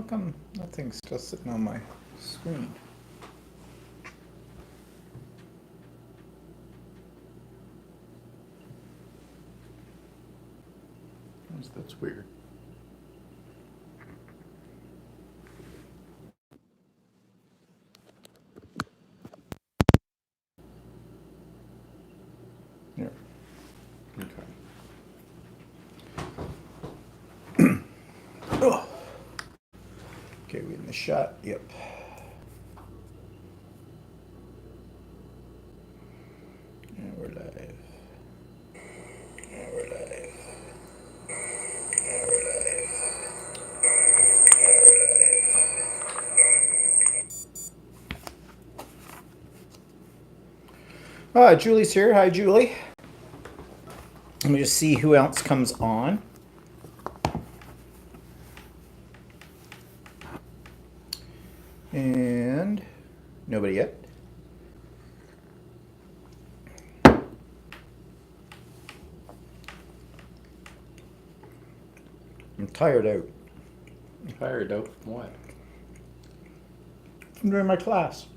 How come nothing's still sitting on my screen? That's weird. Here. Okay. Oh. Okay, we in the shot. Yep. And we're live. And we're live. And we're live. Julie's here. Hi, Julie. Let me just see who else comes on. And nobody yet. I'm tired out. Tired out from what? I'm doing my class.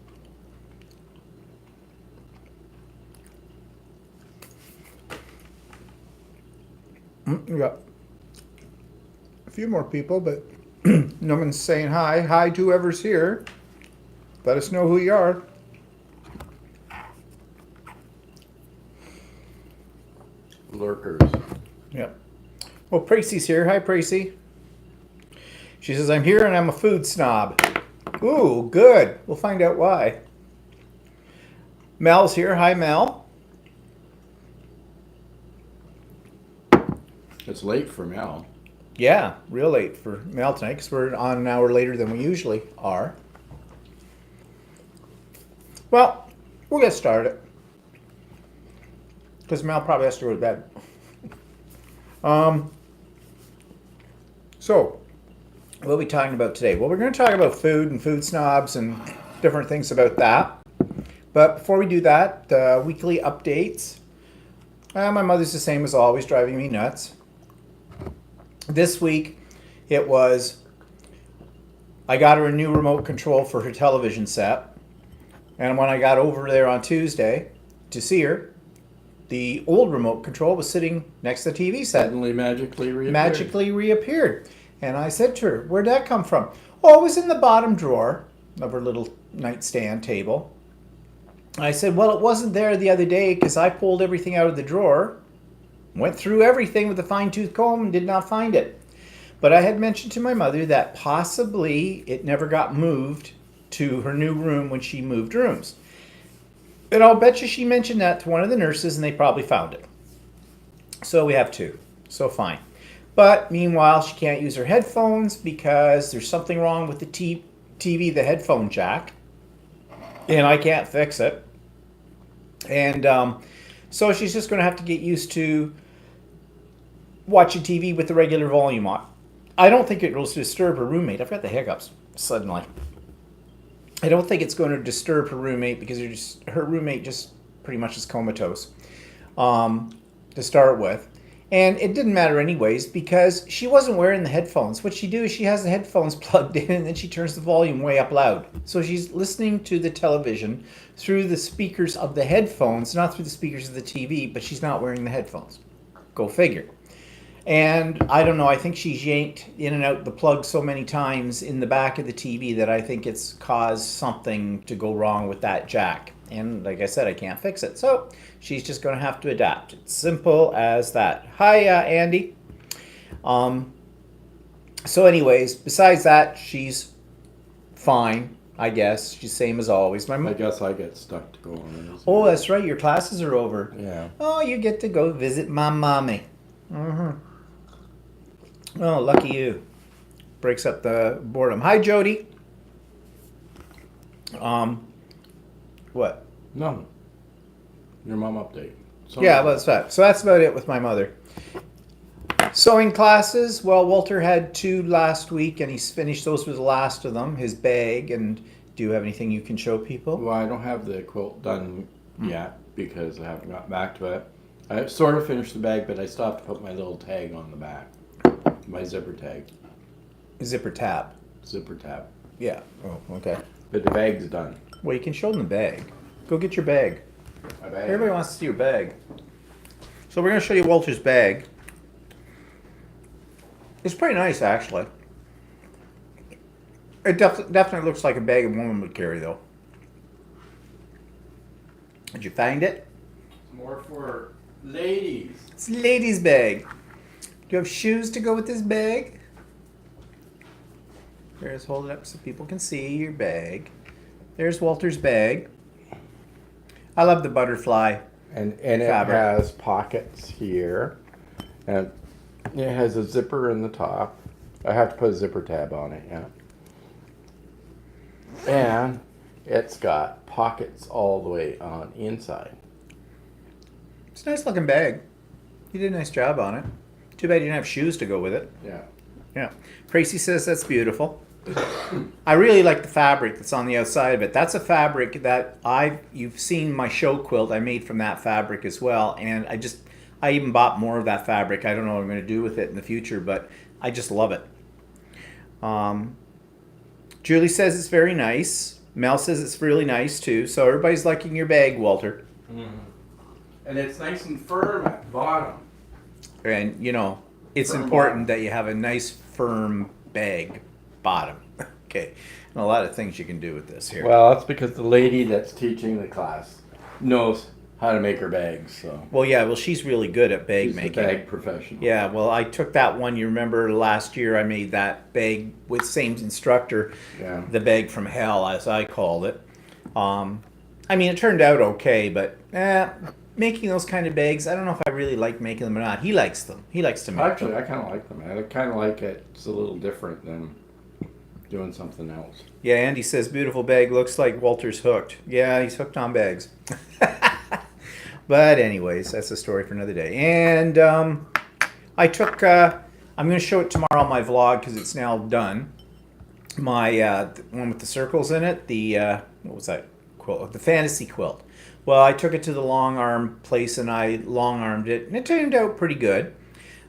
We got a few more people, but no one's saying hi. Hi to whoever's here. Let us know who you are. Lurkers. Yep. Well, Pracey's here. Hi, Pracey. She says, I'm here and I'm a food snob. Ooh, good. We'll find out why. Mel's here. Hi, Mel. It's late for Mel. Yeah, real late for Mel tonight because we're on an hour later than we usually are. Well, we'll get started. Because Mel probably has to go to bed. So, what are we talking about today? Well, we're going to talk about food and food snobs and different things about that. But before we do that, weekly updates. My mother's the same as always, driving me nuts. This week, it was, I got her a new remote control for her television set. And when I got over there on Tuesday to see her, the old remote control was sitting next to the TV set. Suddenly magically reappeared. And I said to her, where'd that come from? Oh, it was in the bottom drawer of her little nightstand table. I said, well, it wasn't there the other day because I pulled everything out of the drawer, went through everything with a fine-tooth comb and did not find it. But I had mentioned to my mother that possibly it never got moved to her new room when she moved rooms. And I'll bet you she mentioned that to one of the nurses and they probably found it. So we have two. So fine. But meanwhile, she can't use her headphones because there's something wrong with the TV, the headphone jack. And I can't fix it. And so she's just going to have to get used to watching TV with the regular volume on. I don't think it will disturb her roommate. I've got the hiccups suddenly. I don't think it's going to disturb her roommate because her roommate just pretty much is comatose to start with. And it didn't matter anyways because she wasn't wearing the headphones. What she do is she has the headphones plugged in and then she turns the volume way up loud. So she's listening to the television through the speakers of the headphones, not through the speakers of the TV, but she's not wearing the headphones. Go figure. And I don't know, I think she's yanked in and out the plug so many times in the back of the TV that I think it's caused something to go wrong with that jack. And like I said, I can't fix it. So she's just going to have to adapt. It's simple as that. Hi, Andy. So anyways, besides that, she's fine, I guess. She's same as always. I guess I get stuck to go on. Oh, that's right. Your classes are over. Yeah. Oh, you get to go visit my mommy. Mm-hmm. Oh, lucky you. Breaks up the boredom. Hi, Jody. What? No. Your mom update. Yeah, well, that's that. So that's about it with my mother. Sewing classes. Well, Walter had 2 last week, and he's finished those with the last of them. His bag. And do you have anything you can show people? Well, I don't have the quilt done yet because I haven't got back to it. I sort of finished the bag, but I still have to put my little tag on the back. My zipper tag. Zipper tab. zipper tab. Yeah. Oh, okay. But the bag's done. Well, you can show them the bag. Go get your bag. My bag. Everybody wants to see your bag. So we're going to show you Walter's bag. It's pretty nice, actually. It definitely looks like a bag a woman would carry, though. Did you find it? It's more for ladies. It's a lady's bag. Do you have shoes to go with this bag? Here's, hold it up so people can see your bag. There's Walter's bag. I love the butterfly. And it fabric. has pockets here. And it has a zipper in the top. I have to put a zipper tab on it, yeah. And it's got pockets all the way on the inside. It's a nice looking bag. You did a nice job on it. Too bad you didn't have shoes to go with it. Yeah. Yeah. Tracy says that's beautiful. I really like the fabric that's on the outside of it. That's a fabric that you've seen my show quilt I made from that fabric as well. And I even bought more of that fabric. I don't know what I'm going to do with it in the future, but I just love it. Julie says it's very nice. Mel says it's really nice too. So everybody's liking your bag, Walter. Mm-hmm. And it's nice and firm at the bottom. And it's Firm important bottom. that you have a nice firm bag bottom. Okay. And a lot of things you can do with this here. Well, that's because the lady that's teaching the class knows how to make her bags. So Well, she's really good at bag she's making. a bag professional. Yeah, well, I took that one. You remember last year I made that bag with same instructor, Yeah. the bag from hell, as I called it. It turned out okay, but making those kind of bags, I don't know if I really like making them or not. He likes them. He likes to make Actually, them. I kind of like them. I kind of like it. It's a little different than doing something else. Yeah, Andy says, beautiful bag. Looks like Walter's hooked. Yeah, he's hooked on bags. But anyways, that's a story for another day. And I took, I'm going to show it tomorrow on my vlog because it's now done. My the one with the circles in it, what was that quilt? The fantasy quilt. Well, I took it to the long arm place and I long armed it, and it turned out pretty good.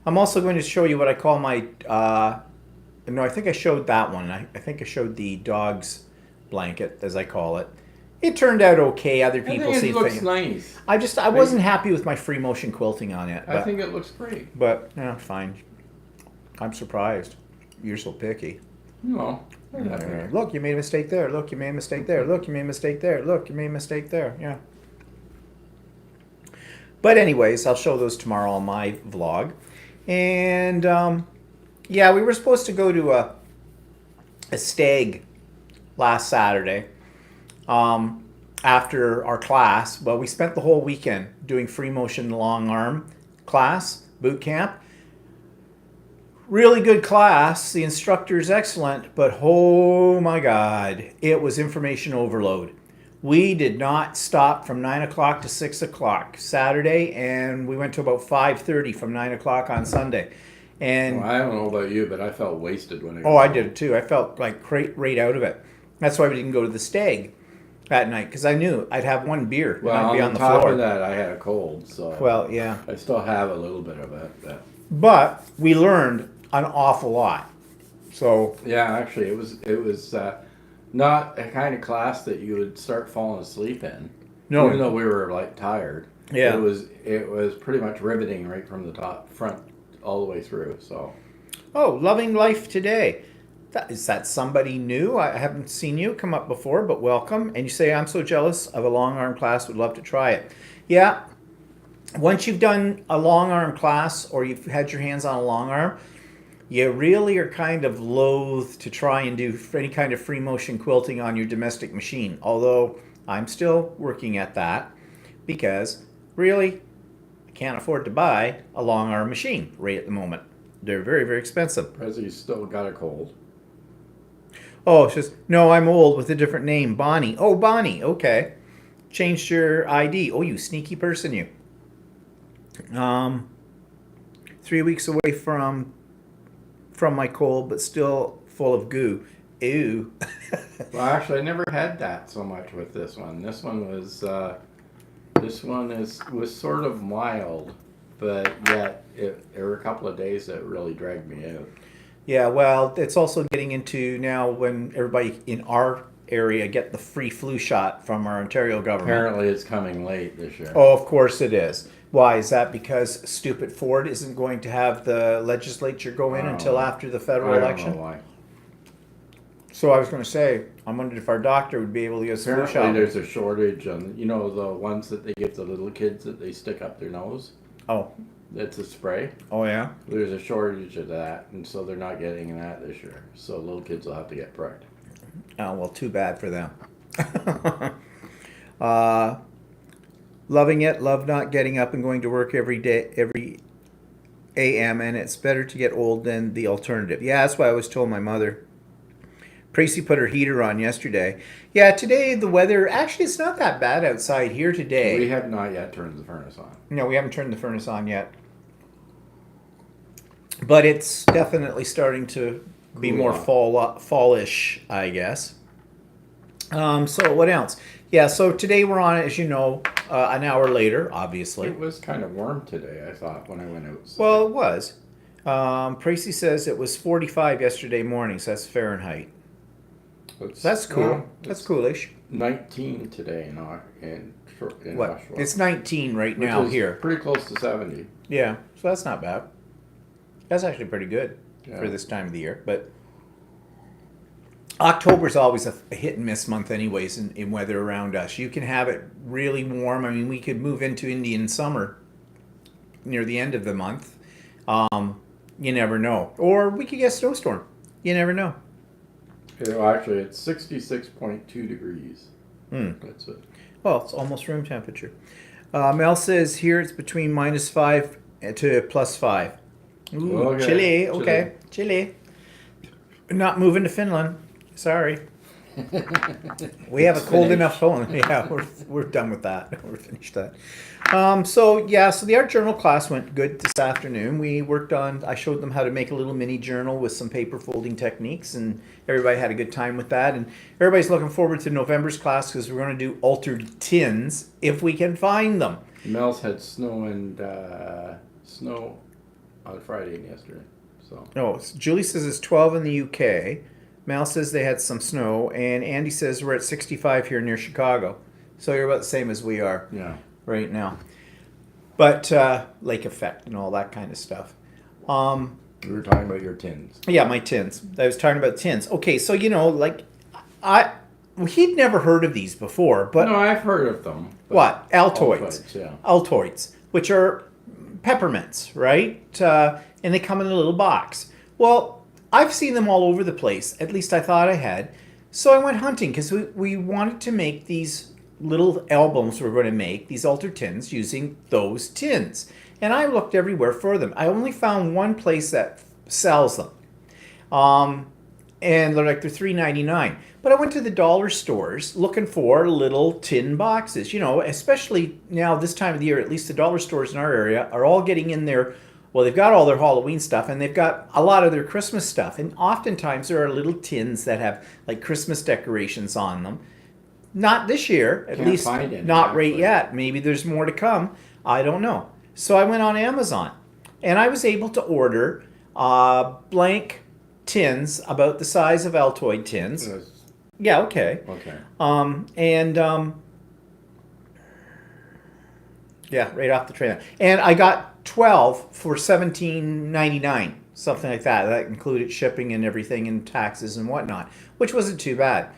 I'm also going to show you what I call my, no, I think I showed that one. I think I showed the dog's blanket, as I call it. It turned out okay. Other people I see think it looks things. nice. I wasn't happy with my free motion quilting on it. I think it looks great. But fine. I'm surprised. You're so picky. No. Look, you made a mistake there. Look, you made a mistake there. Look, you made a mistake there. Look, you made a mistake there. Yeah. But anyways, I'll show those tomorrow on my vlog. And we were supposed to go to a stag last Saturday after our class. Well, we spent the whole weekend doing free motion long arm class, boot camp. Really good class. The instructor is excellent, but oh my God, it was information overload. We did not stop from 9 o'clock to 6 o'clock Saturday, and we went to about 5:30 from 9 o'clock on Sunday. And Well, I don't know about you, but I felt wasted when I got oh, I home. did too. I felt like right out of it. That's why we didn't go to the stag that night, because I knew I'd have one beer and Well, I'd be on on the top floor. of that, I had a cold, so Well, yeah. I still have a little bit of it. But we learned an awful lot. So Yeah, actually, it was not a kind of class that you would start falling asleep in. No. Even though we were like tired. Yeah. It was pretty much riveting right from the front all the way through. So. Oh, loving life today. Is that somebody new? I haven't seen you come up before, but welcome. And you say, I'm so jealous of a long arm class, would love to try it. Yeah, once you've done a long arm class or you've had your hands on a long arm, you really are kind of loath to try and do any kind of free motion quilting on your domestic machine. Although I'm still working at that because really I can't afford to buy a long arm machine right at the moment. They're very, very expensive. Presley's still got a cold. Oh, it's just, no, I'm old with a different name. Bonnie. Oh, Bonnie. Okay. Changed your ID. Oh, you sneaky person, you. 3 weeks away from my cold, but still full of goo. Ew. Well, actually, I never had that so much with this one. This one was was sort of mild, but yet there were a couple of days that really dragged me out. Yeah, well, it's also getting into now when everybody in our area get the free flu shot from our Ontario government. Apparently, it's coming late this year. Oh, of course it is. Why is that? Because stupid Ford isn't going to have the legislature go in until after the federal I don't election. know why. So I was going to say, I wondered if our doctor would be able to get a flu Apparently, shot. there's a shortage on the ones that they give the little kids that they stick up their nose. Oh, It's a spray. oh yeah. There's a shortage of that, and so they're not getting that this year. So little kids will have to get pricked. Oh well, too bad for them. Loving it, love not getting up and going to work every day, every a.m. And it's better to get old than the alternative. Yeah, that's why I was told my mother. Tracy put her heater on yesterday. Yeah, today the weather, actually it's not that bad outside here today. We have not yet turned the furnace on. No, we haven't turned the furnace on yet. But it's definitely starting to be Cool more off. fallish, I guess. So what else? Yeah, so today we're on, as you know, an hour later, obviously. It was kind of warm today, I thought, when I went out. Well, it was. Tracy says it was 45 yesterday morning, so that's Fahrenheit. That's cool. Well, That's it's coolish. 19 today in What? Oshawa. It's 19 right Which now is here. pretty close to 70. Yeah, so that's not bad. That's actually pretty good Yeah. for this time of the year. But October's always a hit and miss month anyways in weather around us. You can have it really warm. I mean, we could move into Indian summer near the end of the month. You never know. Or we could get a snowstorm. You never know. Well, actually, it's 66.2 degrees. That's it. Well, it's almost room temperature. Mel says here it's between -5 to +5. Ooh, Okay. Chile. Okay, Chile. Not moving to Finland. Sorry. We have a cold finished. enough phone. Yeah, we're done with that. We're finished that. So the art journal class went good this afternoon. We worked on. I showed them how to make a little mini journal with some paper folding techniques, and everybody had a good time with that. And everybody's looking forward to November's class because we're going to do altered tins if we can find them. Mel's had snow on Friday and yesterday. So Oh, Julie says it's 12 in the UK. Mal says they had some snow, and Andy says we're at 65 here near Chicago. So you're about the same as we are yeah. right now. But lake effect and all that kind of stuff. We were talking about your tins. Yeah, my tins. I was talking about tins. Okay, so he'd never heard of these before, but No, I've heard of them. but- what? Altoids. Yeah. Altoids, which are peppermints, right? And they come in a little box. Well, I've seen them all over the place. At least I thought I had. So I went hunting because we wanted to make these little albums we're going to make, these altered tins, using those tins. And I looked everywhere for them. I only found one place that sells them. And they're $3.99. But I went to the dollar stores looking for little tin boxes. You know, especially now this time of the year, at least the dollar stores in our area are all getting in there. Well, they've got all their Halloween stuff and they've got a lot of their Christmas stuff. And oftentimes there are little tins that have like Christmas decorations on them. Not this year, at Can't least find any, not right actually. yet. Maybe there's more to come. I don't know. So I went on Amazon and I was able to order blank tins about the size of Altoid tins. Yes. Yeah, okay. Okay. Yeah, right off the train. And I got 12 for $17.99, something like that. That included shipping and everything and taxes and whatnot, which wasn't too bad.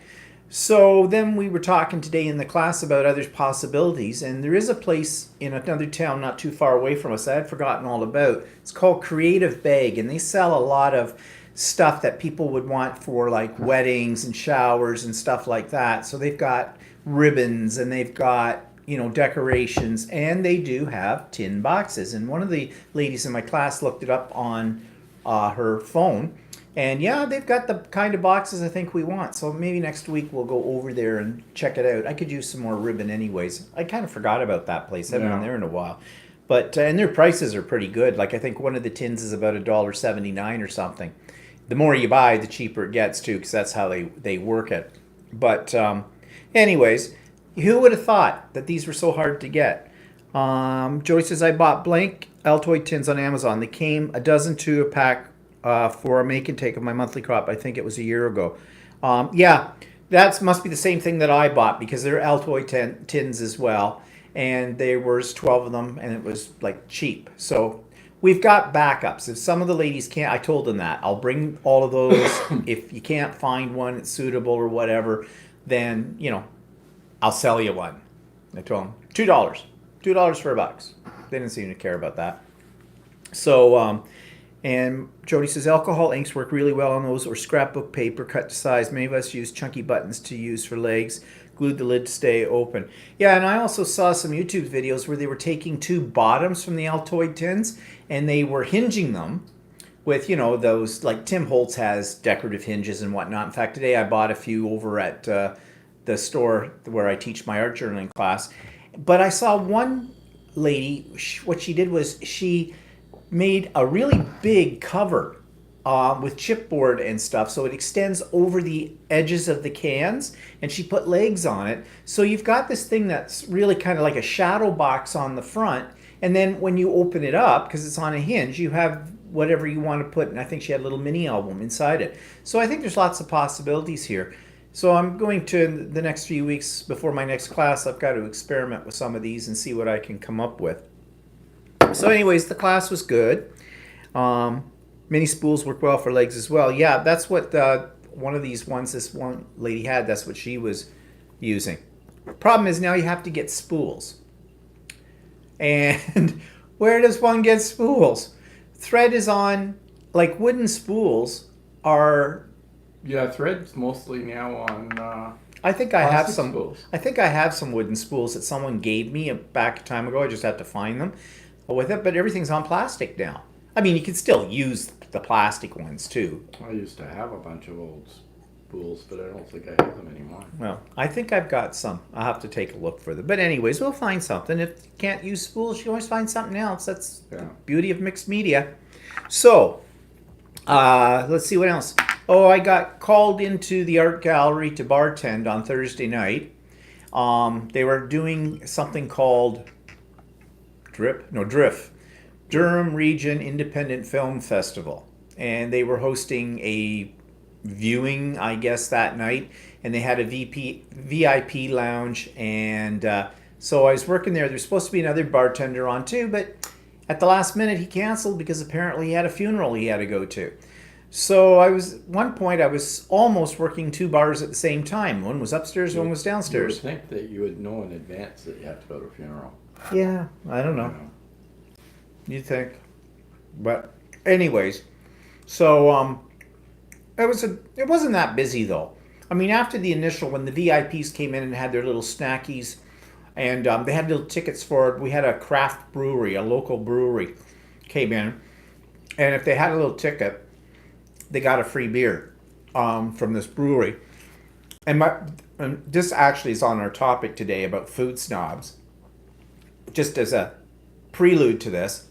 So then we were talking today in the class about other possibilities, and there is a place in another town not too far away from us I had forgotten all about. It's called Creative Bag, and they sell a lot of stuff that people would want for like weddings and showers and stuff like that. So they've got ribbons and they've got, you know, decorations, and they do have tin boxes. And one of the ladies in my class looked it up on her phone. And yeah, they've got the kind of boxes I think we want. So maybe next week we'll go over there and check it out. I could use some more ribbon anyways. I kind of forgot about that place. I haven't been Yeah. there in a while. But and their prices are pretty good. Like I think one of the tins is about $1.79 or something. The more you buy, the cheaper it gets too, because that's how they work it. But anyways, who would have thought that these were so hard to get? Joy says I bought blank Altoid tins on Amazon. They came a dozen to a pack for a make and take of my monthly crop. I think it was a year ago. Yeah, that must be the same thing that I bought because they're Altoid tins as well. And there was 12 of them and it was like cheap. So we've got backups. If some of the ladies can't, I told them that. I'll bring all of those. If you can't find one that's suitable or whatever, then, I'll sell you one. I told them $2. $2 for $1. They didn't seem to care about that. So, and Jody says alcohol inks work really well on those, or scrapbook paper cut to size. Many of us use chunky buttons to use for legs. Glued the lid to stay open. Yeah, and I also saw some YouTube videos where they were taking two bottoms from the Altoid tins and they were hinging them with, those, like Tim Holtz has decorative hinges and whatnot. In fact, today I bought a few over at the store where I teach my art journaling class. But I saw one lady, what she did was she made a really big cover with chipboard and stuff, so it extends over the edges of the cans, and she put legs on it. So you've got this thing that's really kind of like a shadow box on the front, and then when you open it up, because it's on a hinge, you have whatever you want to put, and I think she had a little mini album inside it. So I think there's lots of possibilities here. So I'm going to, the next few weeks before my next class, I've got to experiment with some of these and see what I can come up with. So anyways, the class was good. Mini spools work well for legs as well. Yeah, that's what one of these ones this one lady had. That's what she was using. Problem is now you have to get spools. And where does one get spools? Thread is on, like wooden spools are... Yeah, thread's mostly now on... I think I have some. Spools. I think I have some wooden spools that someone gave me back a time ago. I just have to find them with it. But everything's on plastic now. I mean, you can still use the plastic ones too. I used to have a bunch of old spools, but I don't think I have them anymore. Well, I think I've got some. I'll have to take a look for them. But anyways, we'll find something. If you can't use spools, you can always find something else. That's the beauty of mixed media. So, let's see what else. Oh, I got called into the art gallery to bartend on Thursday night. They were doing something called DRIF. Durham Region Independent Film Festival, and they were hosting a viewing, I guess, that night, and they had a VIP lounge, and so I was working there. There's supposed to be another bartender on too, but at the last minute he canceled because apparently he had a funeral he had to go to. So one point I was almost working two bars at the same time. One was upstairs, one was downstairs. You would think that you would know in advance that you have to go to a funeral. Yeah, I don't know. You think, but anyways, so it wasn't that busy though. I mean, after the initial, when the VIPs came in and had their little snackies, and they had little tickets for, we had a craft brewery, a local brewery, came in, and if they had a little ticket, they got a free beer from this brewery. And this actually is on our topic today about food snobs. Just as a prelude to this.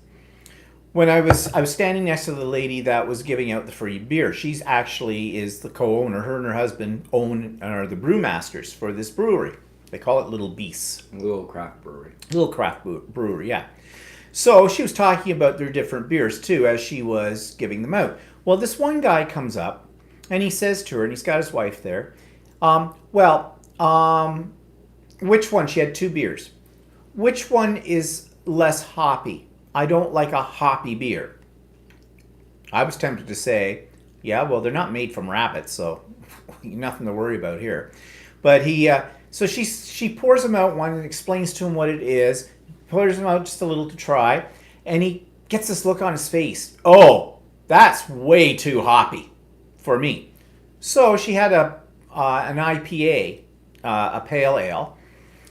When I was standing next to the lady that was giving out the free beer. She's actually is the co-owner. Her and her husband are the brewmasters for this brewery. They call it Little Beasts. Little craft brewery. Little craft brewery, yeah. So she was talking about their different beers too as she was giving them out. Well, this one guy comes up and he says to her, and he's got his wife there, which one? She had two beers. Which one is less hoppy? I don't like a hoppy beer. I was tempted to say, yeah, well, they're not made from rabbits, so nothing to worry about here. But so she pours him out one and explains to him what it is, pours him out just a little to try, and he gets this look on his face. Oh, that's way too hoppy for me. So she had an IPA, a pale ale,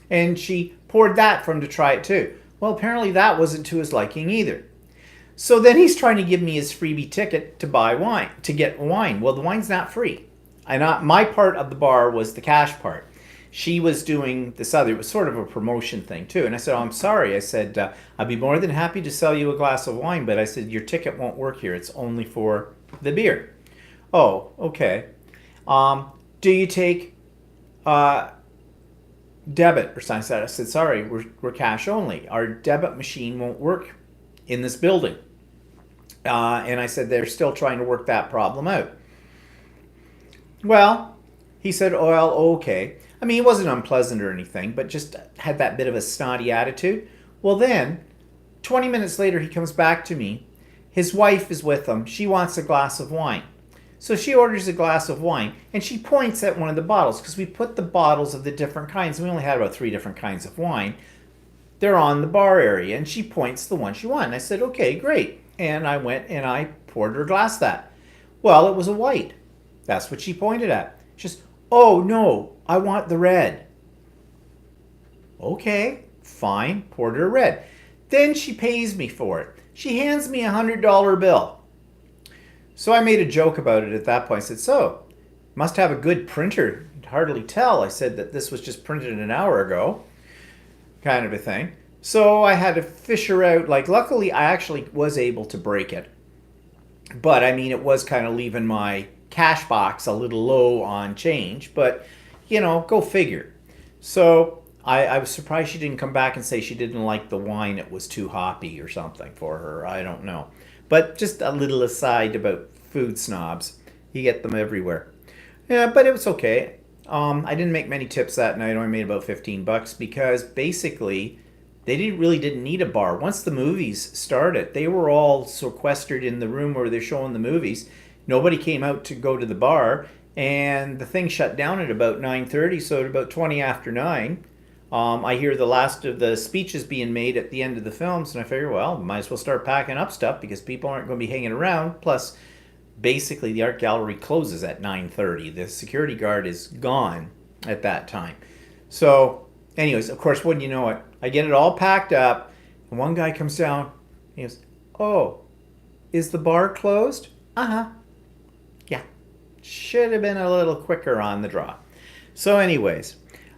and she poured that for him to try it too. Well, apparently that wasn't to his liking either. So then he's trying to give me his freebie ticket to buy wine, to get wine. Well, the wine's not free. My part of the bar was the cash part. She was doing this other, it was sort of a promotion thing too. And I said, oh, I'm sorry. I said, I'd be more than happy to sell you a glass of wine, but I said, your ticket won't work here. It's only for the beer. Oh, okay. Do you take debit or something? I said, sorry, we're cash only. Our debit machine won't work in this building. And I said, they're still trying to work that problem out. Well, he said, oh, well, okay. I mean, he wasn't unpleasant or anything, but just had that bit of a snotty attitude. Well, then, 20 minutes later, he comes back to me. His wife is with him. She wants a glass of wine. So she orders a glass of wine, and she points at one of the bottles, because we put the bottles of the different kinds. We only had about 3 different kinds of wine. They're on the bar area, and she points the one she wanted. And I said, okay, great. And I went and I poured her a glass of that. Well, it was a white. That's what she pointed at. She says, oh, no, I want the red. Okay, fine, poured her a red. Then she pays me for it. She hands me $100 bill. So I made a joke about it at that point. I said, so, must have a good printer. You'd hardly tell. I said that this was just printed an hour ago, kind of a thing. So I had to fish her out. Like, luckily, I actually was able to break it. But, I mean, it was kind of leaving my cash box a little low on change. But, you know, go figure. So I was surprised she didn't come back and say she didn't like the wine. It was too hoppy or something for her. I don't know. But just a little aside about food snobs. You get them everywhere. Yeah, but it was okay. I didn't make many tips that night. I only made about $15 because basically they didn't need a bar. Once the movies started, they were all sequestered in the room where they're showing the movies. Nobody came out to go to the bar, and the thing shut down at about 9:30. So at about 20 after 9, I hear the last of the speeches being made at the end of the films, and I figure, well, might as well start packing up stuff because people aren't going to be hanging around. Plus, basically, the art gallery closes at 9:30. The security guard is gone at that time. So, anyways, of course, wouldn't you know it, I get it all packed up, and one guy comes down. He goes, "Oh, is the bar closed?" Uh-huh. Yeah. Should have been a little quicker on the draw. So, anyways,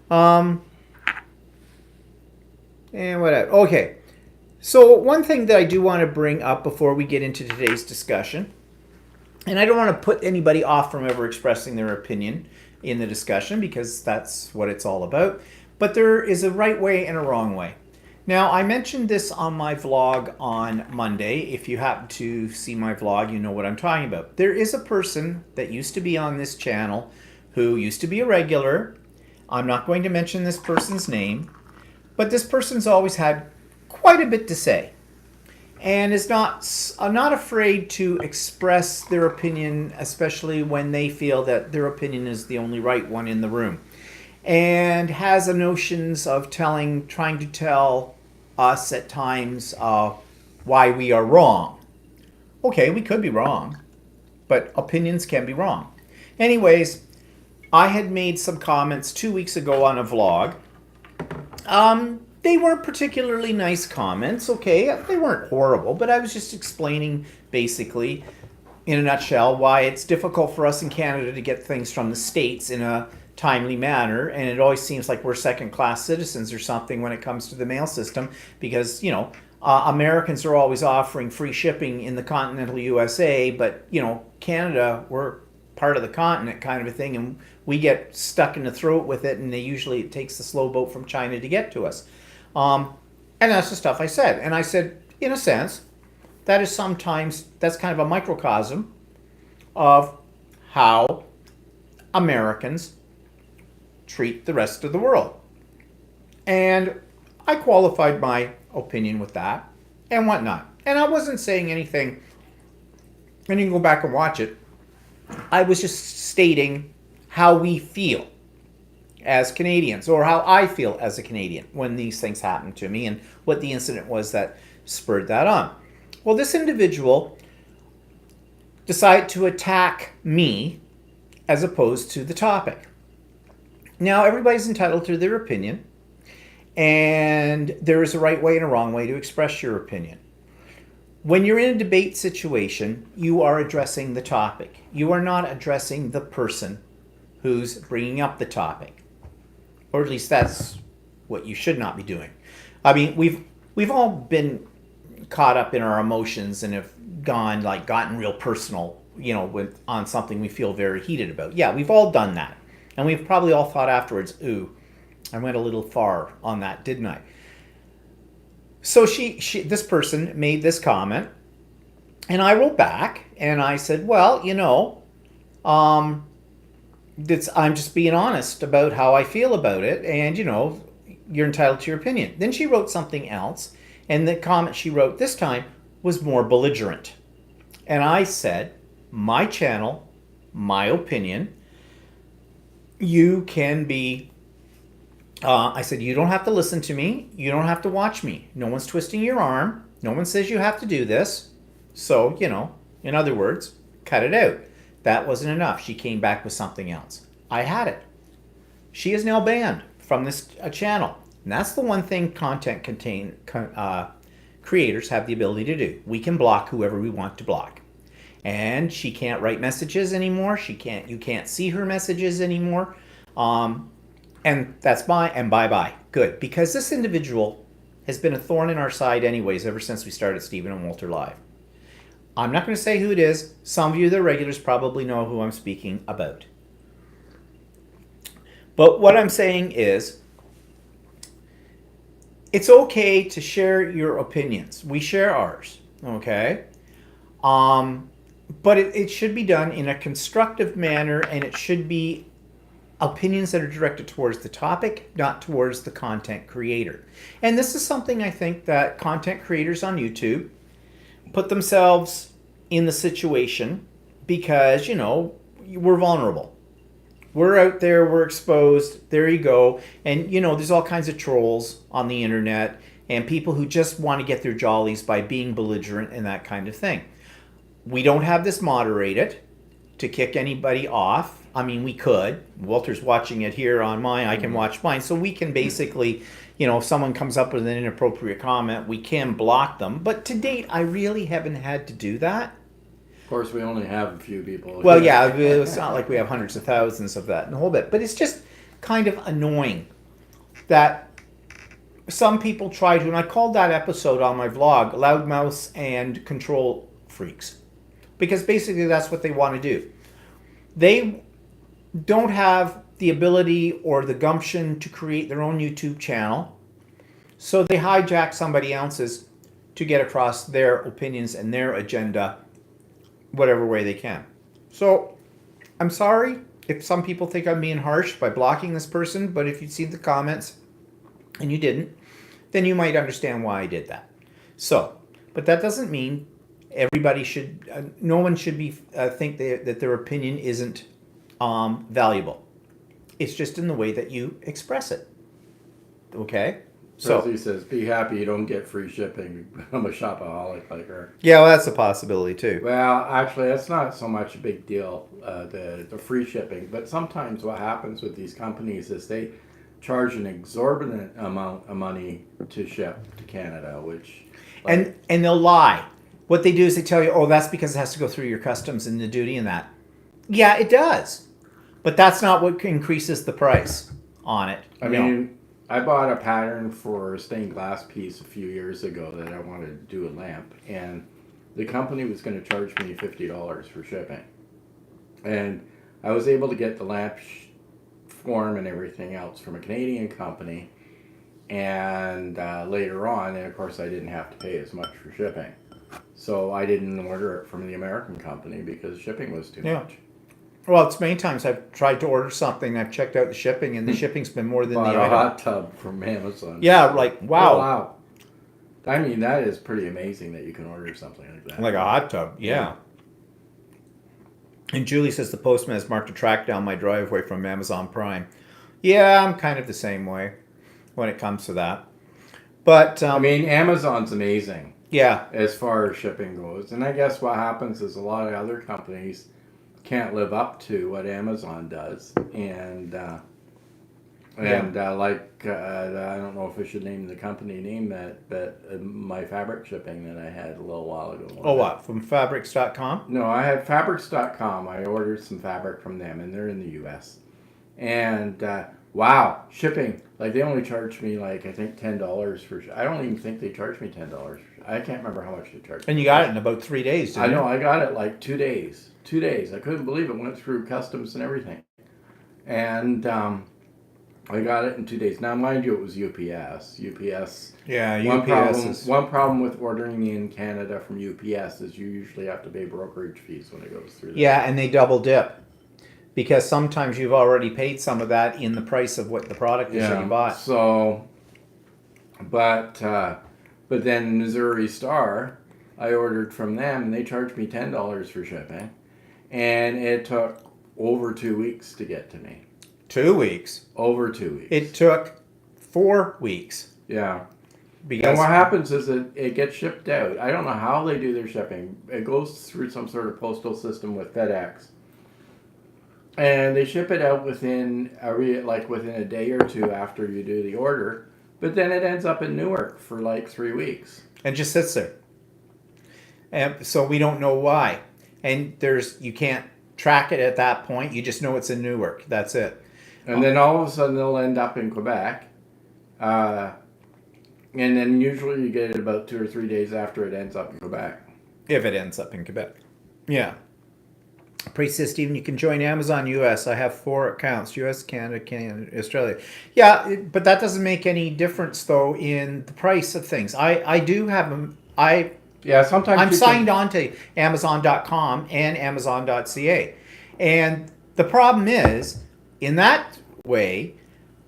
and whatever. Okay. So one thing that I do want to bring up before we get into today's discussion, and I don't want to put anybody off from ever expressing their opinion in the discussion because that's what it's all about, but there is a right way and a wrong way. Now, I mentioned this on my vlog on Monday. If you happen to see my vlog, you know what I'm talking about. There is a person that used to be on this channel who used to be a regular. I'm not going to mention this person's name, but this person's always had quite a bit to say and is not afraid to express their opinion, especially when they feel that their opinion is the only right one in the room, and has a notions of trying to tell us at times why we are wrong. Okay, we could be wrong, but opinions can be wrong. Anyways, I had made some comments 2 weeks ago on a vlog. They weren't particularly nice comments, okay? They weren't horrible, but I was just explaining, basically, in a nutshell, why it's difficult for us in Canada to get things from the States in a timely manner, and it always seems like we're second-class citizens or something when it comes to the mail system, because, you know, Americans are always offering free shipping in the continental USA, but, you know, Canada, we're part of the continent kind of a thing, and we get stuck in the throat with it, and it takes the slow boat from China to get to us. And that's the stuff I said. And I said, in a sense, that's kind of a microcosm of how Americans treat the rest of the world. And I qualified my opinion with that and whatnot. And I wasn't saying anything, and you can go back and watch it. I was just stating how we feel as Canadians, or how I feel as a Canadian when these things happen to me, and what the incident was that spurred that on. Well, this individual decided to attack me as opposed to the topic. Now, everybody's entitled to their opinion, and there is a right way and a wrong way to express your opinion. When you're in a debate situation, you are addressing the topic. You are not addressing the person who's bringing up the topic. Or at least that's what you should not be doing. I mean, we've all been caught up in our emotions and have gotten real personal, you know, on something we feel very heated about. Yeah, we've all done that. And we've probably all thought afterwards, ooh, I went a little far on that, didn't I? So this person made this comment, And I wrote back and I said, well, um, I'm just being honest about how I feel about it, and you're entitled to your opinion. Then she wrote something else, and the comment she wrote this time was more belligerent. And I said, my channel, my opinion, you can be. I said, you don't have to listen to me. You don't have to watch me. No one's twisting your arm. No one says you have to do this. So, in other words, cut it out. That wasn't enough. She came back with something else. I had it. She is now banned from this channel. And that's the one thing creators have the ability to do. We can block whoever we want to block. And she can't write messages anymore. You can't see her messages anymore. And that's bye-bye. Good. Because this individual has been a thorn in our side anyways ever since we started Stephen and Walter Live. I'm not going to say who it is. Some of you, the regulars, probably know who I'm speaking about. But what I'm saying is, it's okay to share your opinions. We share ours, okay? But it should be done in a constructive manner, and it should be opinions that are directed towards the topic, not towards the content creator. And this is something I think that content creators on YouTube put themselves in the situation because, we're vulnerable. We're out there, we're exposed, there you go. And, there's all kinds of trolls on the internet and people who just want to get their jollies by being belligerent and that kind of thing. We don't have this moderated to kick anybody off. I mean, we could. Walter's watching it here on mine. I can watch mine. So we can basically, if someone comes up with an inappropriate comment, we can block them. But to date, I really haven't had to do that. Of course, we only have a few people. Well, yeah, it's not like we have hundreds of thousands of that and the whole bit. But it's just kind of annoying that some people try to, and I called that episode on my vlog, Loudmouths and Control Freaks. Because basically that's what they want to do. They don't have the ability or the gumption to create their own YouTube channel. So they hijack somebody else's to get across their opinions and their agenda whatever way they can. So I'm sorry if some people think I'm being harsh by blocking this person, but if you'd seen the comments and you didn't, then you might understand why I did that. So, but that doesn't mean everybody should, no one should be think that their opinion isn't valuable. It's just in the way that you express it. Okay? So he says, be happy you don't get free shipping. I'm a shopaholic like her. yeah, well, that's a possibility too. Well, actually, that's not so much a big deal, the free shipping. But sometimes what happens with these companies is they charge an exorbitant amount of money to ship to Canada, which... And they'll lie. What they do is they tell you, oh, that's because it has to go through your customs and the duty and that. Yeah, it does. But that's not what increases the price on it. I mean, I bought a pattern for a stained glass piece a few years ago that I wanted to do a lamp, and the company was going to charge me $50 for shipping. And I was able to get the lamp form and everything else from a Canadian company, and later on, and of course I didn't have to pay as much for shipping. So I didn't order it from the American company because shipping was too much. Well, it's many times I've tried to order something, I've checked out the shipping, and the shipping's been more than Bought the a item. hot tub from Amazon. Yeah, like, wow. Oh, wow. I mean, that is pretty amazing that you can order something like that. Like a hot tub, yeah. And Julie says the postman has marked a track down my driveway from Amazon Prime. Yeah, I'm kind of the same way when it comes to that. But I mean, Amazon's amazing. Yeah. As far as shipping goes. And I guess what happens is a lot of other companies can't live up to what Amazon does. And I don't know if I should name the company name but my fabric shipping that I had a little while ago. Oh, what? From fabrics.com? No, I had fabrics.com. I ordered some fabric from them, and they're in the U.S. And wow, shipping. Like, they only charged me, like, I think $10 for... I don't even think they charged me $10. I can't remember how much they charged me. And you got it in about 3 days, didn't you? I know, I got it, like, 2 days. 2 days. I couldn't believe it. Went through customs and everything. And I got it in 2 days. Now, mind you, it was UPS. UPS. Yeah, One problem. is. One problem with ordering in Canada from UPS is you usually have to pay brokerage fees when it goes through. Yeah, and they double dip because sometimes you've already paid some of that in the price of what the product is that you bought. So, but then Missouri Star, I ordered from them and they charged me $10 for shipping, and it took over 2 weeks to get to me. 2 weeks. Over 2 weeks. It took 4 weeks. Yeah. Because And what happens is it gets shipped out. I don't know how they do their shipping. It goes through some sort of postal system with FedEx. And they ship it out within a day or two after you do the order. But then it ends up in Newark for like 3 weeks. and just sits there. And so we don't know why. And you can't track it at that point. You just know it's in Newark. That's it. And then all of a sudden they'll end up in Quebec. And then usually you get it about 2 or 3 days after it ends up in Quebec. If it ends up in Quebec. Yeah. Priest says, Stephen, you can join Amazon US. I have 4 accounts. US, Canada, Australia. Yeah, but that doesn't make any difference, though, in the price of things. I do have them. Sometimes I'm signed on to Amazon.com and Amazon.ca. And the problem is, in that way,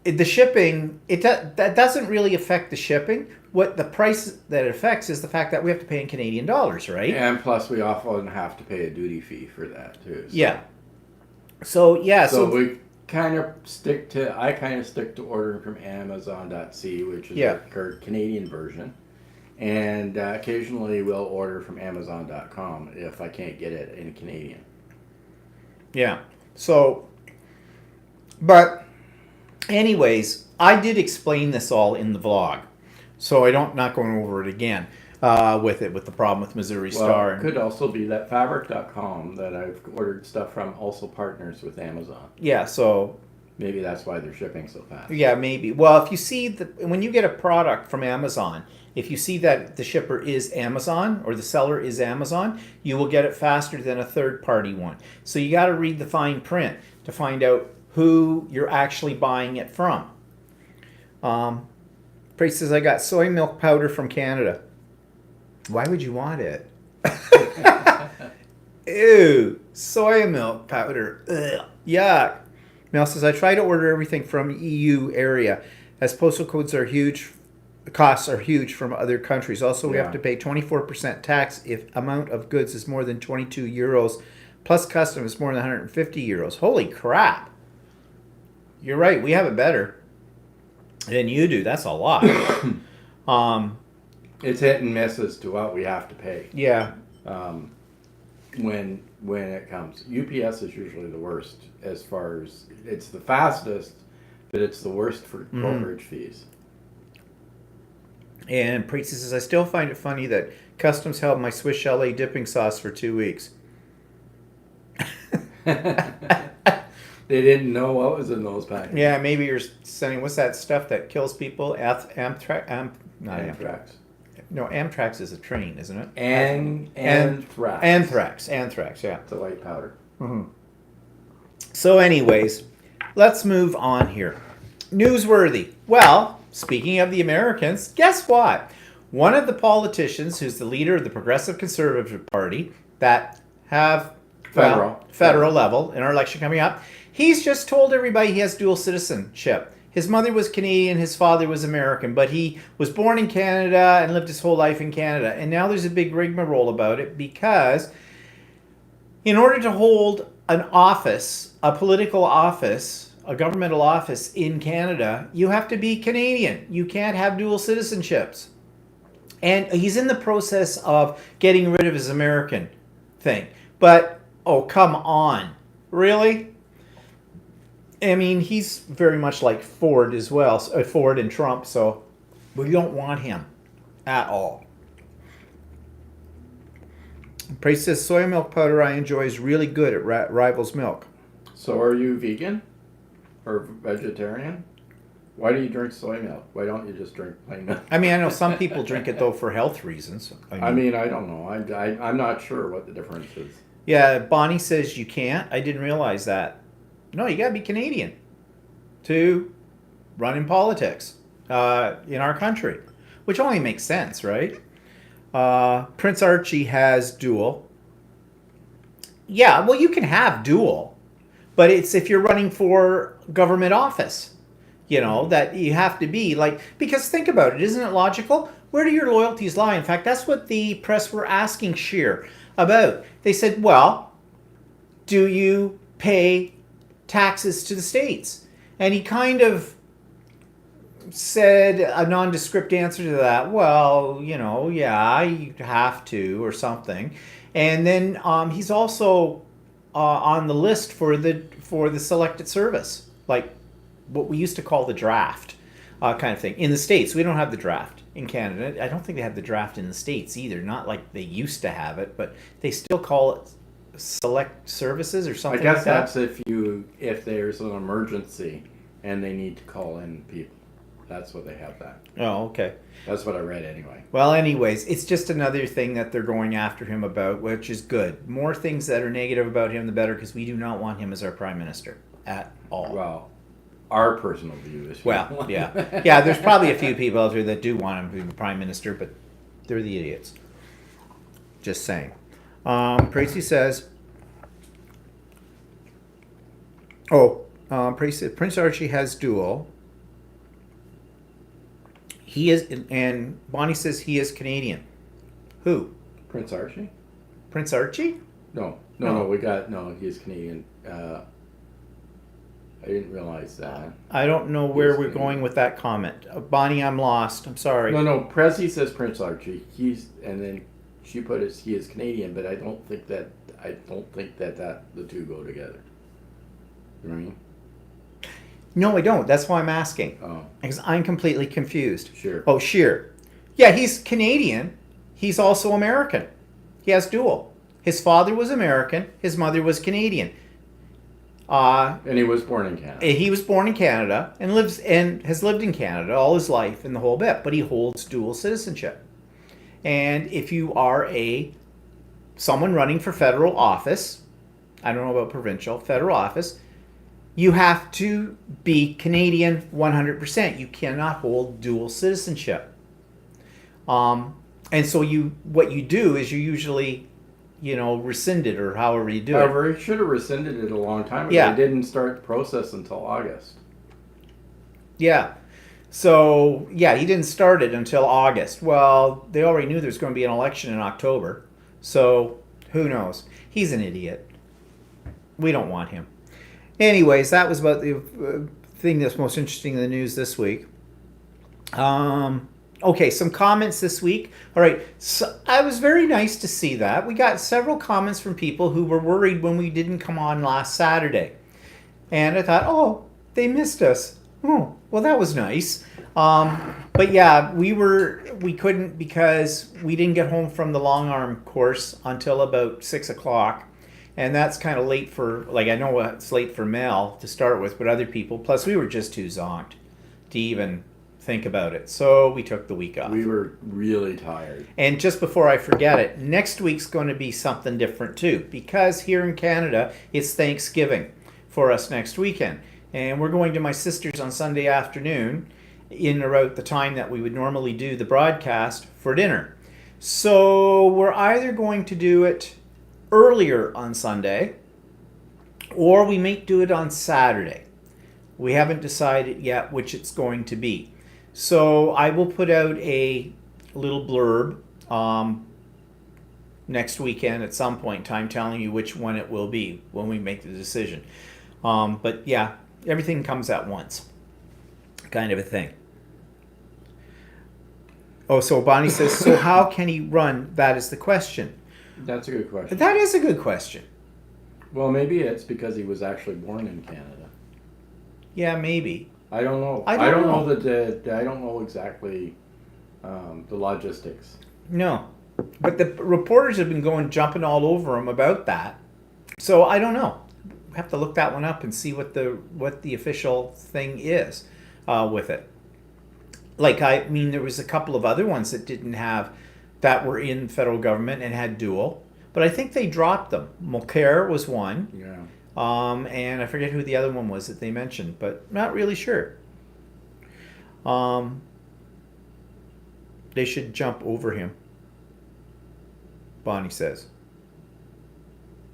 the shipping, that doesn't really affect the shipping. What the price that it affects is the fact that we have to pay in Canadian dollars, right? And plus we often have to pay a duty fee for that too. So. Yeah. So we kind of I kind of stick to ordering from Amazon.ca, which is our Canadian version. And occasionally we'll order from Amazon.com if I can't get it in Canadian. Yeah. So, but anyways, I did explain this all in the vlog. So not going over it again with the problem with Missouri Star. It could also be that Fabric.com that I've ordered stuff from also partners with Amazon. Yeah, so maybe that's why they're shipping so fast. Yeah, maybe. Well, if you see when you get a product from Amazon, if you see that the shipper is Amazon or the seller is Amazon, you will get it faster than a third-party one. So you got to read the fine print to find out who you're actually buying it from. Priest says, I got soy milk powder from Canada. Why would you want it? Ew, soy milk powder. Ugh, yuck. Mel says, I try to order everything from EU area as postal codes are huge. The costs are huge from other countries. Also, we have to pay 24% tax if amount of goods is more than 22 euros, plus customs is more than 150 euros. Holy crap. You're right. We have it better than you do. That's a lot. It's hit and miss as to what we have to pay. Yeah. When it comes. UPS is usually the worst as far as it's the fastest, but it's the worst for brokerage fees. And Priest says, I still find it funny that customs held my Swiss chalet dipping sauce for 2 weeks. They didn't know what was in those packages. Yeah, maybe you're sending, what's that stuff that kills people? Anthrax. No, Amtrak's is a train, isn't it? Anthrax. Anthrax, yeah. It's a white powder. Mm-hmm. So anyways, let's move on here. Newsworthy. Well, speaking of the Americans, guess what? One of the politicians who's the leader of the Progressive Conservative Party that have federal level in our election coming up, he's just told everybody he has dual citizenship. His mother was Canadian, his father was American, but he was born in Canada and lived his whole life in Canada. And now there's a big rigmarole about it because in order to hold an office, a political office, a governmental office in Canada, you have to be Canadian. You can't have dual citizenships. And he's in the process of getting rid of his American thing. But, oh, come on. Really? I mean, he's very much like Ford as well, Ford and Trump, so we don't want him at all. Price says, soy milk powder I enjoy is really good. It rivals milk. So are you vegan or vegetarian? Why do you drink soy milk? Why don't you just drink plain milk? I mean, I know some people drink it, though, for health reasons. I mean, I don't know. I'm not sure what the difference is. Yeah, Bonnie says you can't. I didn't realize that. No, you gotta be Canadian to running politics in our country, which only makes sense, right? Prince Archie has dual. Yeah, well, you can have dual, but it's if you're running for government office, that you have to be like, because think about it, isn't it logical? Where do your loyalties lie? In fact, that's what the press were asking Scheer about. They said, well, do you pay taxes to the states? And he kind of said a nondescript answer to that. Well, yeah, you have to, or something. And then he's also on the list for the selected service, like what we used to call the draft kind of thing. In the States, we don't have the draft. In Canada, I don't think they have the draft in the States either. Not like they used to have it, but they still call it select services or something like that. I guess that's if there's an emergency and they need to call in people. That's what they have that. Oh, okay. That's what I read anyway. Well, anyways, it's just another thing that they're going after him about, which is good. More things that are negative about him, the better, because we do not want him as our prime minister at all. Well, our personal view is... Well, yeah. Yeah, there's probably a few people out there that do want him to be prime minister, but they're the idiots. Just saying. Tracy says... Prince Archie has dual. He is, and Bonnie says he is Canadian. Who? Prince Archie? Prince Archie? No, he's Canadian. I didn't realize that. I don't know where we're going with that comment. Bonnie, I'm lost. I'm sorry. No, Prezi says Prince Archie. And then she put he is Canadian, but I don't think that the two go together. You know what I mean? No, I don't. That's why I'm asking. Oh. Because I'm completely confused. Sure. Oh, Scheer. Yeah, he's Canadian. He's also American. He has dual. His father was American. His mother was Canadian. And he was born in Canada. He was born in Canada and has lived in Canada all his life and the whole bit. But he holds dual citizenship. And if you are someone running for federal office, I don't know about provincial, federal office, you have to be Canadian 100%. You cannot hold dual citizenship. And so what you do is you usually, rescind it or however you do it. However, he should have rescinded it a long time ago. Yeah. They didn't start the process until August. Yeah. So, yeah, he didn't start it until August. Well, they already knew there was going to be an election in October. So, who knows? He's an idiot. We don't want him. Anyways, that was about the thing that's most interesting in the news this week. Okay, some comments this week. All right, so I was very nice to see that. We got several comments from people who were worried when we didn't come on last Saturday. And I thought, they missed us. Oh, well, that was nice. But yeah, we couldn't because we didn't get home from the long arm course until about 6 o'clock. And that's kind of late for, I know it's late for Mel to start with, but other people. Plus, we were just too zonked to even think about it. So we took the week off. We were really tired. And just before I forget it, next week's going to be something different too. Because here in Canada, it's Thanksgiving for us next weekend. And we're going to my sister's on Sunday afternoon in about the time that we would normally do the broadcast for dinner. So we're either going to do it earlier on Sunday, or we may do it on Saturday. We haven't decided yet which it's going to be. So I will put out a little blurb next weekend at some point in time telling you which one it will be when we make the decision. But yeah, everything comes at once, kind of a thing. Oh, so Bonnie says, so how can he run? That is the question. That's a good question. That is a good question. Well, maybe it's because he was actually born in Canada. Yeah, maybe. I don't know. I don't know. I don't know exactly the logistics. No, but the reporters have been jumping all over him about that. So I don't know. We have to look that one up and see what the official thing is with it. There was a couple of other ones that were in federal government and had dual, but I think they dropped them. Mulcair was one. Yeah. And I forget who the other one was that they mentioned, but not really sure. Um, they should jump over him, Bonnie says.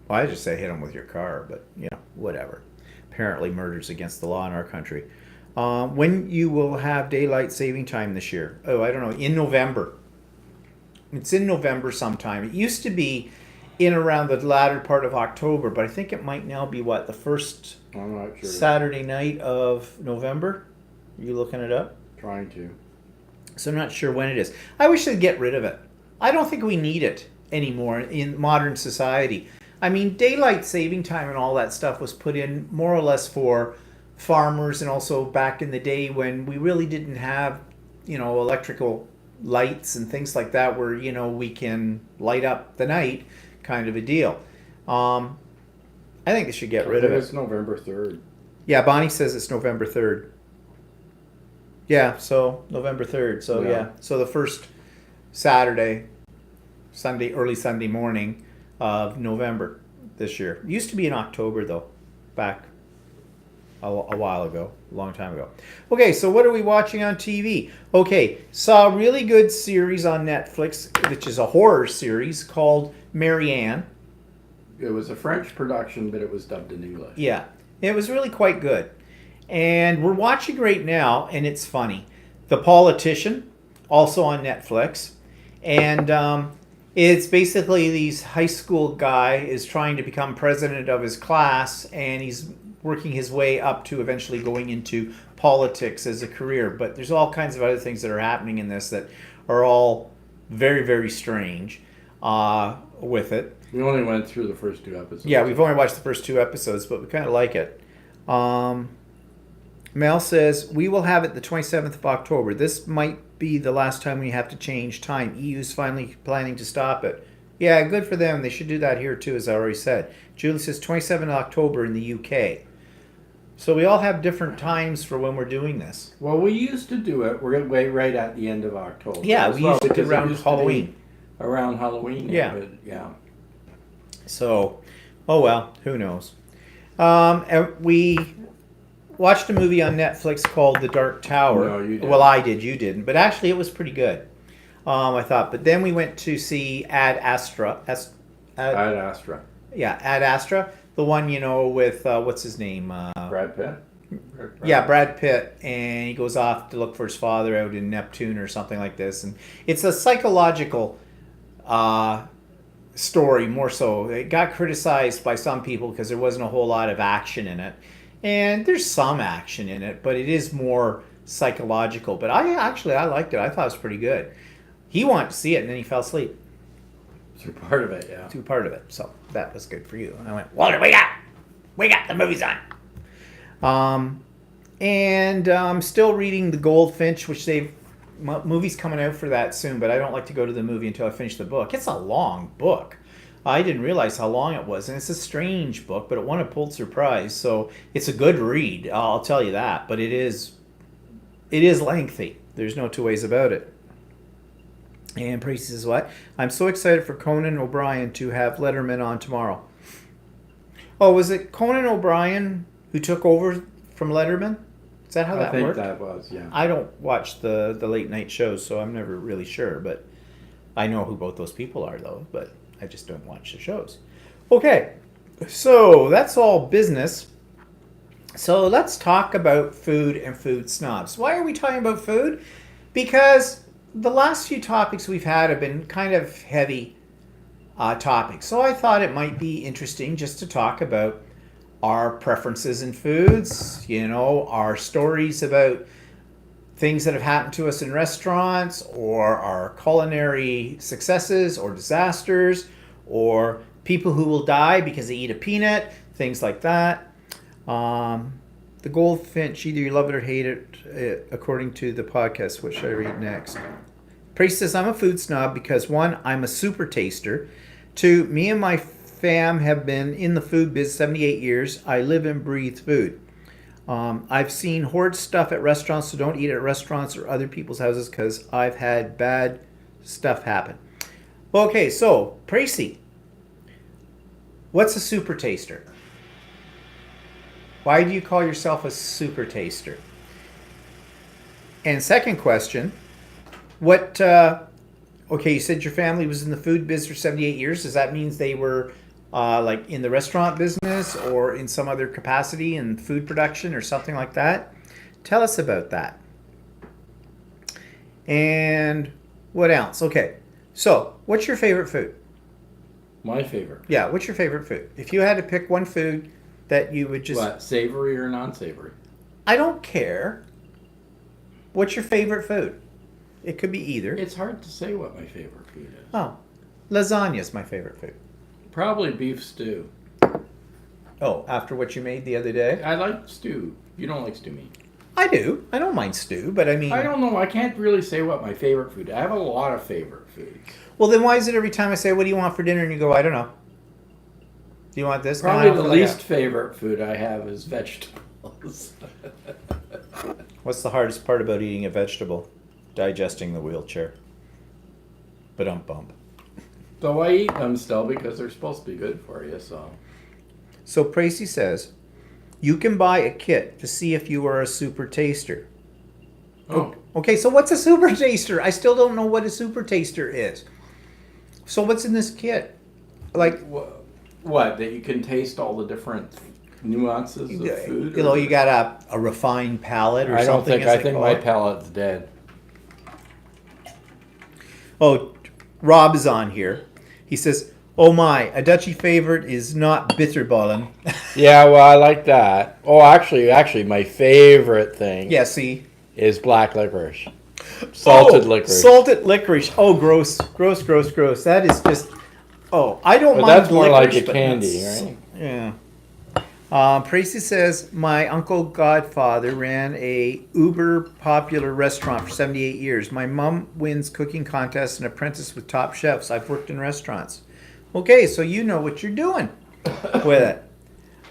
Well, I just say hit him with your car, but, whatever. Apparently murder's against the law in our country. When you will have daylight saving time this year? Oh, I don't know. In November. It's in November sometime. It used to be in around the latter part of October, but I think it might now be the first I'm not sure. Saturday night of November? Are you looking it up? Trying to. So I'm not sure when it is. I wish they'd get rid of it. I don't think we need it anymore in modern society. I mean, daylight saving time and all that stuff was put in more or less for farmers, and also back in the day when we really didn't have, electrical lights and things like that where, we can light up the night kind of a deal. I think they should get rid of it. It's November 3rd. Yeah, Bonnie says it's November 3rd. Yeah, so November 3rd. So yeah. So the first Saturday, early Sunday morning of November this year. It used to be in October though, back a while ago, a long time ago. Okay, so what are we watching on TV? Okay, saw a really good series on Netflix, which is a horror series called Marianne. It was a French production, but it was dubbed in English. Yeah, it was really quite good. And we're watching right now, and it's funny. The Politician, also on Netflix. And it's basically these high school guy is trying to become president of his class, and he's working his way up to eventually going into politics as a career. But there's all kinds of other things that are happening in this that are all very, very strange with it. We only went through the first 2 episodes. Yeah, we've only watched the first 2 episodes, but we kind of like it. Mel says, we will have it the 27th of October. This might be the last time we have to change time. EU's finally planning to stop it. Yeah, good for them. They should do that here too, as I already said. Julie says 27th October in the UK. So we all have different times for when we're doing this. Well, we used to do it. We're going to wait right at the end of October. Yeah, we used to do around Halloween. Around Halloween. Yeah. But, yeah. So, oh well, who knows. And we watched a movie on Netflix called The Dark Tower. No, you didn't. Well, I did, you didn't. But actually, it was pretty good, I thought. But then we went to see Ad Astra. Ad Astra. Yeah, Ad Astra. The one, with, what's his name? Brad Pitt? Yeah, Brad Pitt. And he goes off to look for his father out in Neptune or something like this. And it's a psychological story, more so. It got criticized by some people because there wasn't a whole lot of action in it. And there's some action in it, but it is more psychological. But I liked it. I thought it was pretty good. He wanted to see it, and then he fell asleep. So part of it, yeah. To part of it. So that was good for you. And I went, Walter, we got the movies on. And I'm still reading The Goldfinch, which movie's coming out for that soon, but I don't like to go to the movie until I finish the book. It's a long book. I didn't realize how long it was, and it's a strange book, but it won a Pulitzer Prize, so it's a good read, I'll tell you that. But it is lengthy. There's no two ways about it. And Tracy says, what? I'm so excited for Conan O'Brien to have Letterman on tomorrow. Oh, was it Conan O'Brien who took over from Letterman? Is that how that worked? I think that was, yeah. I don't watch the late night shows, so I'm never really sure, but I know who both those people are, though, but I just don't watch the shows. Okay, so that's all business. So let's talk about food and food snobs. Why are we talking about food? Because the last few topics we've had have been kind of heavy topics. So I thought it might be interesting just to talk about our preferences in foods, our stories about things that have happened to us in restaurants, or our culinary successes or disasters, or people who will die because they eat a peanut, things like that. The Goldfinch, either you love it or hate it, according to the podcast. What should I read next? Priest says, I'm a food snob because 1, I'm a super taster. 2, me and my fam have been in the food biz 78 years. I live and breathe food. I've seen hoard stuff at restaurants, so don't eat at restaurants or other people's houses because I've had bad stuff happen. Okay, so, Tracy, what's a super taster? Why do you call yourself a super taster? And second question, what? Okay, you said your family was in the food biz for 78 years. Does that mean they were like in the restaurant business or in some other capacity in food production or something like that? Tell us about that. And what else? Okay, so what's your favorite food? My favorite. Yeah, what's your favorite food? If you had to pick one food that you would just... What, savory or non-savory? I don't care. What's your favorite food? It could be either. It's hard to say what my favorite food is. Oh, lasagna is my favorite food. Probably beef stew. Oh, after what you made the other day? I like stew. You don't like stew meat. I do. I don't mind stew, but I mean... I don't know. I can't really say what my favorite food is. I have a lot of favorite foods. Well, then why is it every time I say, what do you want for dinner? And you go, I don't know. Do you want this? Probably No, the least favorite food I have is vegetables. What's the hardest part about eating a vegetable? Digesting the wheelchair. Bump. So I eat them still because they're supposed to be good for you, so... So Tracy says, you can buy a kit to see if you are a super taster. Oh. Okay, so what's a super taster? I still don't know what a super taster is. So what's in this kit? Like... What? That you can taste all the different nuances of food? You know, you got a refined palate or something? I think my palate's dead. Oh, Rob is on here. He says, oh my, a Dutchy favorite is not bitterballen. Yeah, well, I like that. Oh, actually, my favorite thing Yeah, see? is black licorice. Salted licorice. Salted licorice. Oh, gross. That is just... Oh, I don't But mind that's more like licorice, a but candy, that's- right? Yeah. Tracy says, my uncle godfather ran a uber popular restaurant for 78 years. My mom wins cooking contests and apprentice with top chefs. I've worked in restaurants. Okay, so you know what you're doing with it.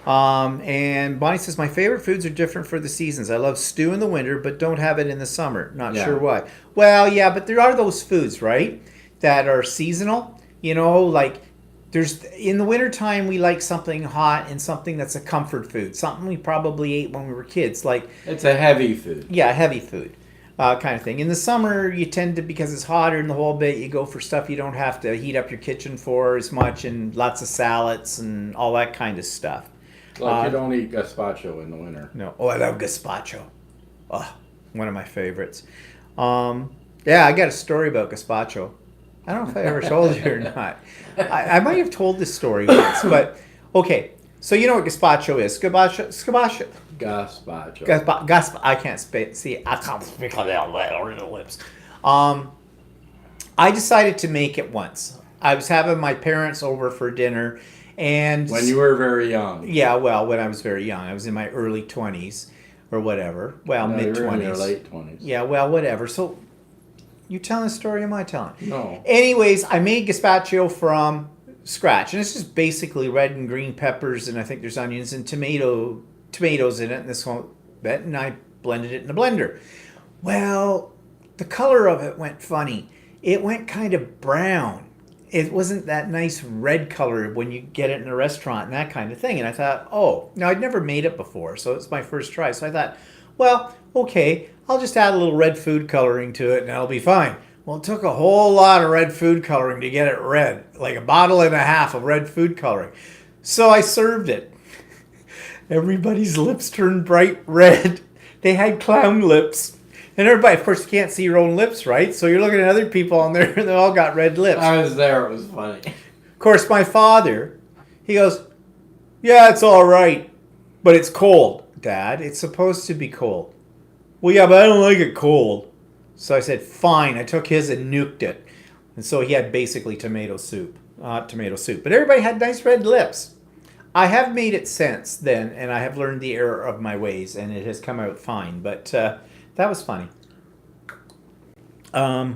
And Bonnie says, my favorite foods are different for the seasons. I love stew in the winter, but don't have it in the summer. Not sure why. Well, yeah, but there are those foods, right, that are seasonal. You know, like there's in the wintertime we like something hot and something that's a comfort food. Something we probably ate when we were kids. Like It's a heavy food. yeah, heavy food kind of thing. In the summer, you tend to, because it's hotter in the whole bit, you go for stuff you don't have to heat up your kitchen for as much, and lots of salads and all that kind of stuff. Like you don't eat gazpacho in the winter. No. Oh, I love gazpacho. Oh, one of my favorites. Yeah, I got a story about gazpacho. I don't know if I ever told you or not. I might have told this story once, but okay. So you know what gazpacho is? Gazpacho. I can't speak. See, I can't speak on the lips. I decided to make it once. I was having my parents over for dinner, and When you were very young. yeah, well, when I was very young, I was in my early 20s or whatever. Well, No, mid you were in your 20s. late 20s. Yeah, well, whatever. So, you telling a story? Or am I telling? No. Anyways, I made gazpacho from scratch, and it's just basically red and green peppers, and I think there's onions and tomatoes in it. And this one, and I blended it in a blender. Well, the color of it went funny. It went kind of brown. It wasn't that nice red color when you get it in a restaurant and that kind of thing. And I thought, oh, now I'd never made it before, so it's my first try. So I thought, well, okay, I'll just add a little red food coloring to it and it'll be fine. Well, it took a whole lot of red food coloring to get it red, like a bottle and a half of red food coloring. So I served it. Everybody's lips turned bright red. They had clown lips. And everybody, of course, you can't see your own lips, right? So you're looking at other people on there and they all got red lips. I was there. It was funny. Of course, my father, he goes, yeah, it's all right, but it's cold. Dad, it's supposed to be cold. Well, yeah, but I don't like it cold. So I said, fine. I took his and nuked it. And so he had basically tomato soup. But everybody had nice red lips. I have made it since then, and I have learned the error of my ways, and it has come out fine. But that was funny. A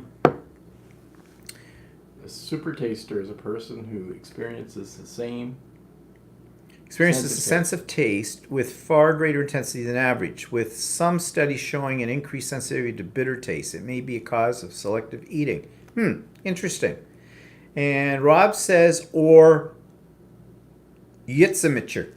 super taster is a person who experiences the same Experiences a sense of taste with far greater intensity than average, with some studies showing an increased sensitivity to bitter taste. It may be a cause of selective eating. Interesting. And Rob says, or Yitzhamicher.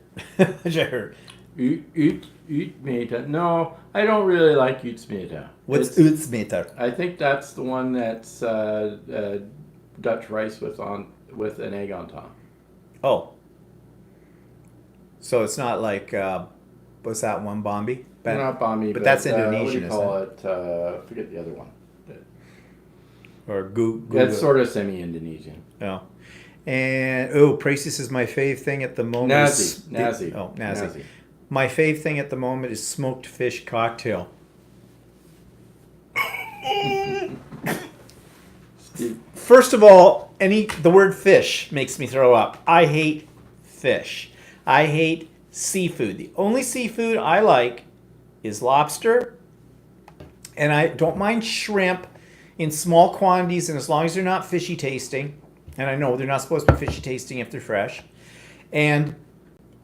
Utmeta. No, I don't really like Utmeta. What's utsmeter? I think that's the one that's Dutch rice with an egg on top. Oh, so it's not like what's that one, Bombi? Not Bami, but that's what do Indonesian, you isn't call it? it? I forget the other one. Or goo. It's sort of semi-Indonesian. Oh. And Praces is my fave thing at the moment. Nazi. Nazi. My fave thing at the moment is smoked fish cocktail. First of all, the word fish makes me throw up. I hate fish. I hate seafood. The only seafood I like is lobster, and I don't mind shrimp in small quantities, and as long as they're not fishy tasting. And I know they're not supposed to be fishy tasting if they're fresh. And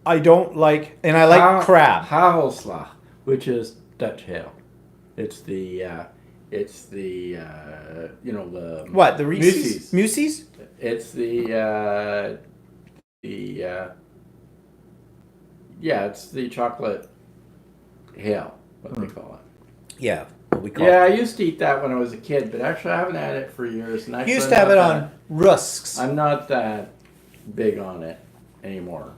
I like crab. Hagelslag, which is Dutch hail. It's the the What, the Reese's? Muses? It's it's the chocolate hail, what they call it. Yeah, what we call Yeah, it. I used to eat that when I was a kid, but actually I haven't had it for years. And You used to have it on rusks. I'm not that big on it anymore.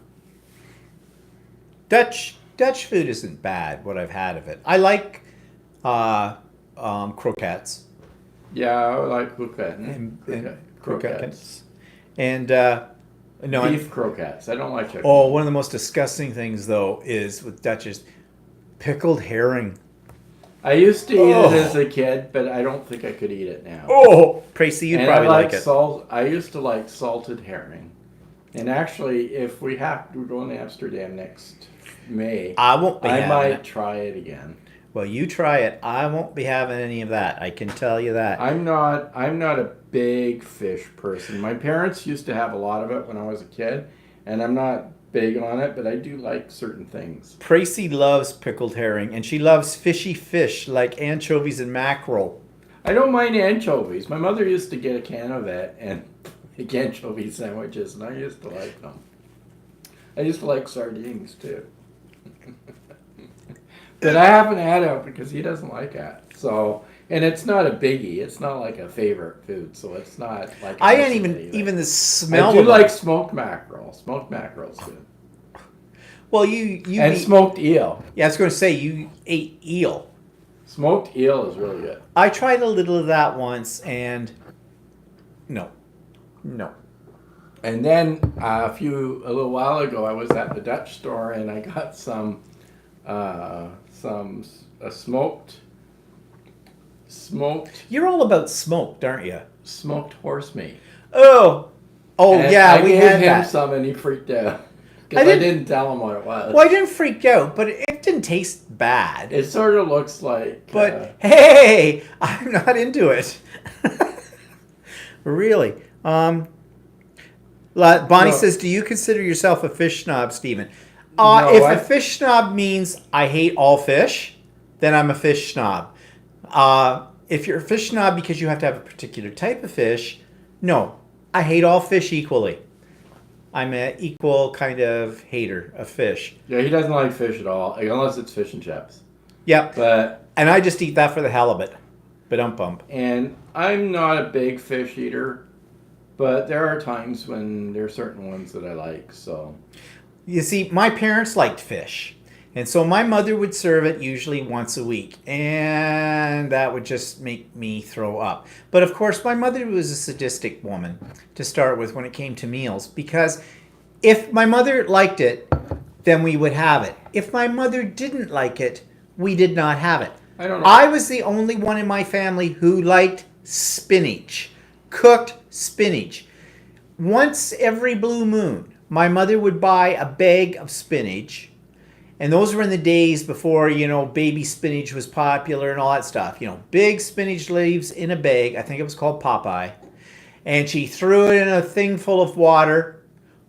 Dutch food isn't bad, what I've had of it. I like croquettes. Yeah, I like croquettes. And Croquettes. And Beef croquettes. I don't like chicken. Oh, one of the most disgusting things though is with Dutch is pickled herring. I used to eat it as a kid, but I don't think I could eat it now. Oh, Tracy, you'd And probably like it. I used to like salted herring. And actually, if we're going to Amsterdam next May, I won't be I having might it. try it again. Well, you try it. I won't be having any of that. I can tell you that. I'm not a big fish person. My parents used to have a lot of it when I was a kid, and I'm not big on it, but I do like certain things. Tracy loves pickled herring, and she loves fishy fish like anchovies and mackerel. I don't mind anchovies. My mother used to get a can of it and make anchovy sandwiches, and I used to like them. I used to like sardines too. But I haven't had it because he doesn't like it. So, and it's not a biggie. It's not like a favorite food. So it's not like I ain't even the smell. I do of like it. smoked mackerel. Smoked mackerel's good. Well, you And eat, smoked eel. yeah, I was going to say you ate eel. Smoked eel is really good. I tried a little of that once, and no. And then a little while ago, I was at the Dutch store and I got some smoked You're all about smoked, aren't you? smoked horse meat. Oh, And yeah, I we gave had him that. some and he freaked out because I didn't tell him what it was. Well, I didn't freak out, but it didn't taste bad. It sort of looks like. But hey, I'm not into it. Really. Bonnie says, "Do you consider yourself a fish snob, Stephen?" If a fish snob means I hate all fish, then I'm a fish snob. If you're a fish snob because you have to have a particular type of fish, no, I hate all fish equally. I'm an equal kind of hater of fish. Yeah, he doesn't like fish at all, unless it's fish and chips. Yep. But And I just eat that for the halibut. Ba-dum-bump. and I'm not a big fish eater, but there are times when there are certain ones that I like. So You see, my parents liked fish. And so my mother would serve it usually once a week. And that would just make me throw up. But of course, my mother was a sadistic woman to start with when it came to meals. Because if my mother liked it, then we would have it. If my mother didn't like it, we did not have it. I don't know. I was the only one in my family who liked spinach. Cooked spinach. Once every blue moon, my mother would buy a bag of spinach. And those were in the days before, baby spinach was popular and all that stuff. Big spinach leaves in a bag. I think it was called Popeye. And she threw it in a thing full of water,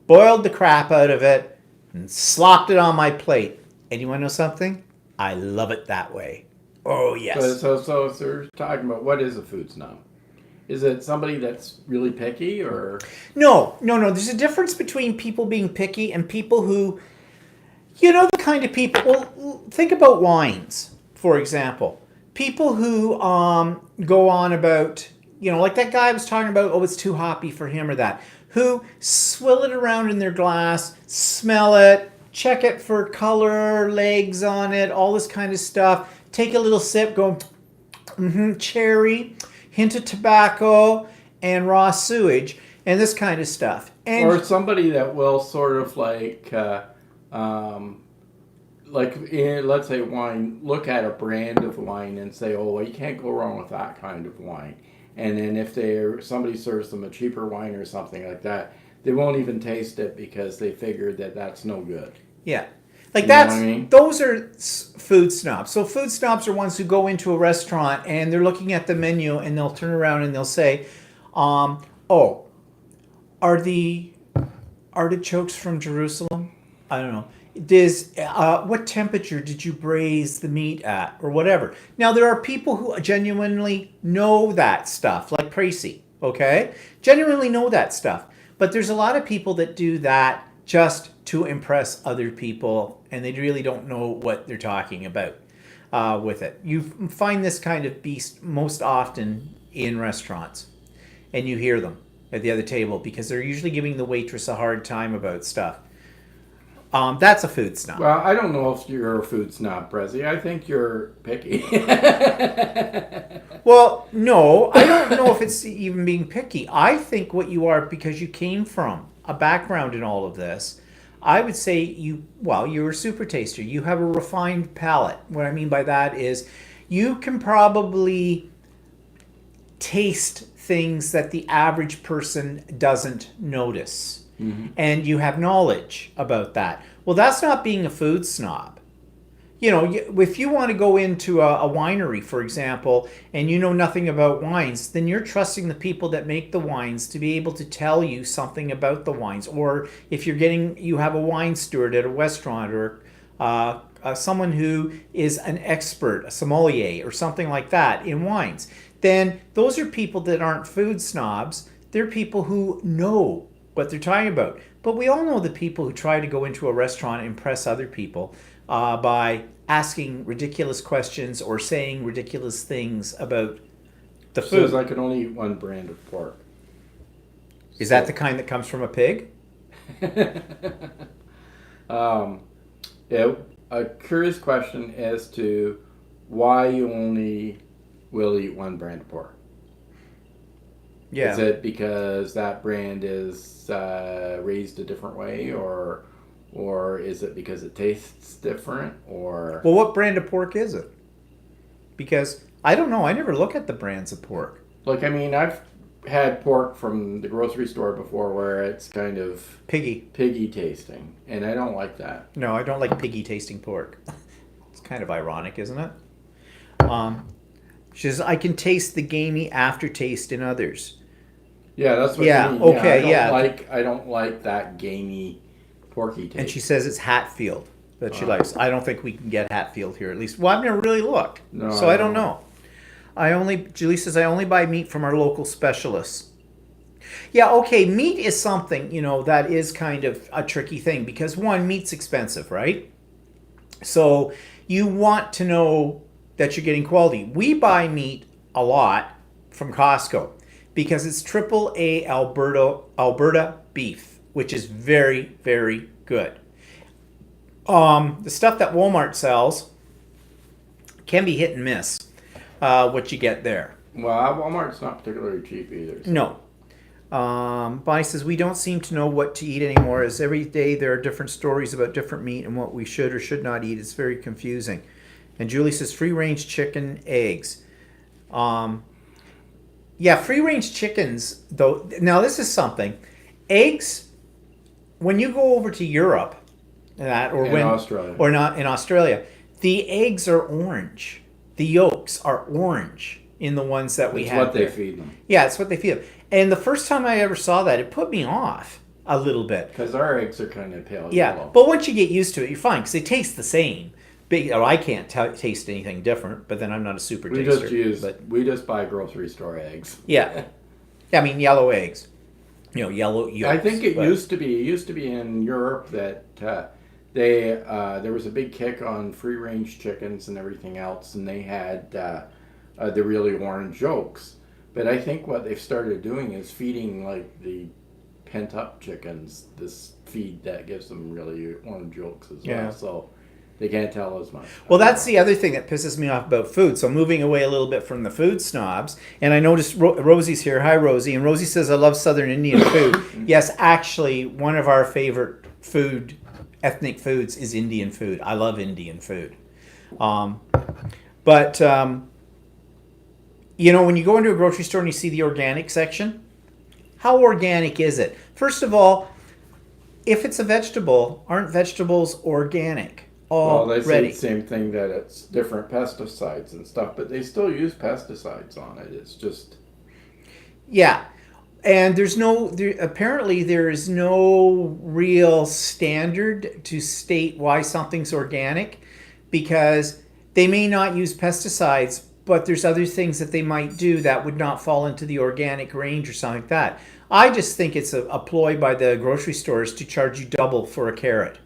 boiled the crap out of it, and slopped it on my plate. And you want to know something? I love it that way. Oh, yes. So we're talking about what is a food snob? Is it somebody that's really picky or? No. There's a difference between people being picky and people who You know the kind of people. Well, think about wines, for example. People who go on about, like that guy I was talking about. Oh, it's too hoppy for him or that. Who swill it around in their glass, smell it, check it for color, legs on it, all this kind of stuff. Take a little sip, go, cherry, hint of tobacco, and raw sewage, and this kind of stuff. And Or somebody that will sort of let's say wine, look at a brand of wine and say, oh, well, you can't go wrong with that kind of wine. And then if somebody serves them a cheaper wine or something like that, they won't even taste it because they figured that that's no good. yeah. Like You know what I mean? those are food snobs. So food snobs are ones who go into a restaurant and they're looking at the menu and they'll turn around and they'll say, "Oh, are the artichokes from Jerusalem? I don't know. What temperature did you braise the meat at, or whatever?" Now there are people who genuinely know that stuff, like Tracy. Okay, genuinely know that stuff. But there's a lot of people that do that just to impress other people, and they really don't know what they're talking about with it. You find this kind of beast most often in restaurants, and you hear them at the other table because they're usually giving the waitress a hard time about stuff. That's a food snob. Well, I don't know if you're a food snob, Prezi. I think you're picky. Well, no, I don't know if it's even being picky. I think what you are, because you came from a background in all of this, I would say you're a super taster. You have a refined palate. What I mean by that is you can probably taste things that the average person doesn't notice. Mm-hmm. And you have knowledge about that. Well, that's not being a food snob. If you want to go into a winery, for example, and you know nothing about wines, then you're trusting the people that make the wines to be able to tell you something about the wines. Or if you have a wine steward at a restaurant, or someone who is an expert, a sommelier, or something like that in wines, then those are people that aren't food snobs. They're people who know what they're talking about. But we all know the people who try to go into a restaurant and impress other people by asking ridiculous questions or saying ridiculous things about the food. Says I can only eat one brand of pork. Is that the kind that comes from a pig? A curious question as to why you only will eat one brand of pork. Yeah. Is it because that brand is raised a different way, or is it because it tastes different, or? Well, what brand of pork is it? Because I don't know. I never look at the brands of pork. Look, I mean, I've had pork from the grocery store before where it's kind of piggy tasting, and I don't like that. No, I don't like piggy tasting pork. It's kind of ironic, isn't it? She says, I can taste the gamey aftertaste in others. Yeah, that's what I mean. Okay, I don't like that gamey, porky taste. And she says it's Hatfield that she likes. I don't think we can get Hatfield here, at least. Well, I've never really looked, so I don't know. Julie says, I only buy meat from our local specialists. Yeah, okay, meat is something, that is kind of a tricky thing because, one, meat's expensive, right? So you want to know that you're getting quality. We buy meat a lot from Costco because it's AAA Alberta beef, which is very, very good. The stuff that Walmart sells can be hit and miss, what you get there. Well, Walmart's not particularly cheap either. So. No. Bonnie says, we don't seem to know what to eat anymore, as every day there are different stories about different meat and what we should or should not eat. It's very confusing. And Julie says, free-range chicken, eggs. Yeah, free-range chickens, though. Now, this is something. Eggs, when you go over to Europe, Australia. Or not in Australia, the eggs are orange. The yolks are orange in the ones that we have. It's what they feed them. Yeah, it's what they feed them. And the first time I ever saw that, it put me off a little bit. Because our eggs are kind of pale yeah, yellow. But once you get used to it, you're fine because they taste the same. I can't taste anything different, but then I'm not a super taster. We just buy grocery store eggs. Yeah. I mean, yellow eggs. Yellow yolks. I think it used to be in Europe that there was a big kick on free range chickens and everything else, and they had the really orange yolks. But I think what they've started doing is feeding like the pent up chickens this feed that gives them really orange yolks as well. So they can't tell as much. Well, that's the other thing that pisses me off about food. So moving away a little bit from the food snobs, and I noticed Rosie's here. Hi, Rosie. And Rosie says, I love Southern Indian food. Yes, actually, one of our favorite ethnic foods is Indian food. I love Indian food. But you know, when you go into a grocery store and you see the organic section, how organic is it? First of all, if it's a vegetable, aren't vegetables organic? Well, they say the same thing, that it's different pesticides and stuff, but they still use pesticides on it. It's just... Yeah. And apparently there is no real standard to state why something's organic, because they may not use pesticides, but there's other things that they might do that would not fall into the organic range or something like that. I just think it's a ploy by the grocery stores to charge you double for a carrot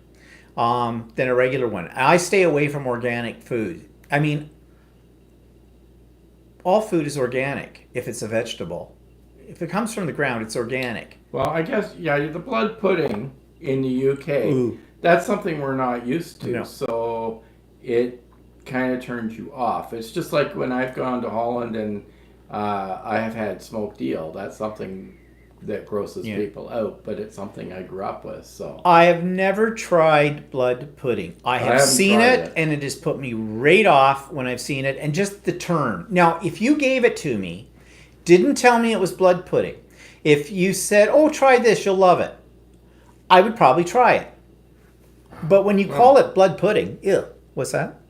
than a regular one. I stay away from organic food. I mean, all food is organic if it's a vegetable. If it comes from the ground, it's organic. Well, I guess, yeah, the blood pudding in the UK, that's something we're not used to. No. So it kind of turns you off. It's just like when I've gone to Holland and I have had smoked eel. That's something that grosses people out, but it's something I grew up with. So I have never tried blood pudding. I have seen it, and it has put me right off when I've seen it, and just the term. Now, if you gave it to me, didn't tell me it was blood pudding, if you said, oh, try this, you'll love it, I would probably try it. But when you call it blood pudding, ew. What's that?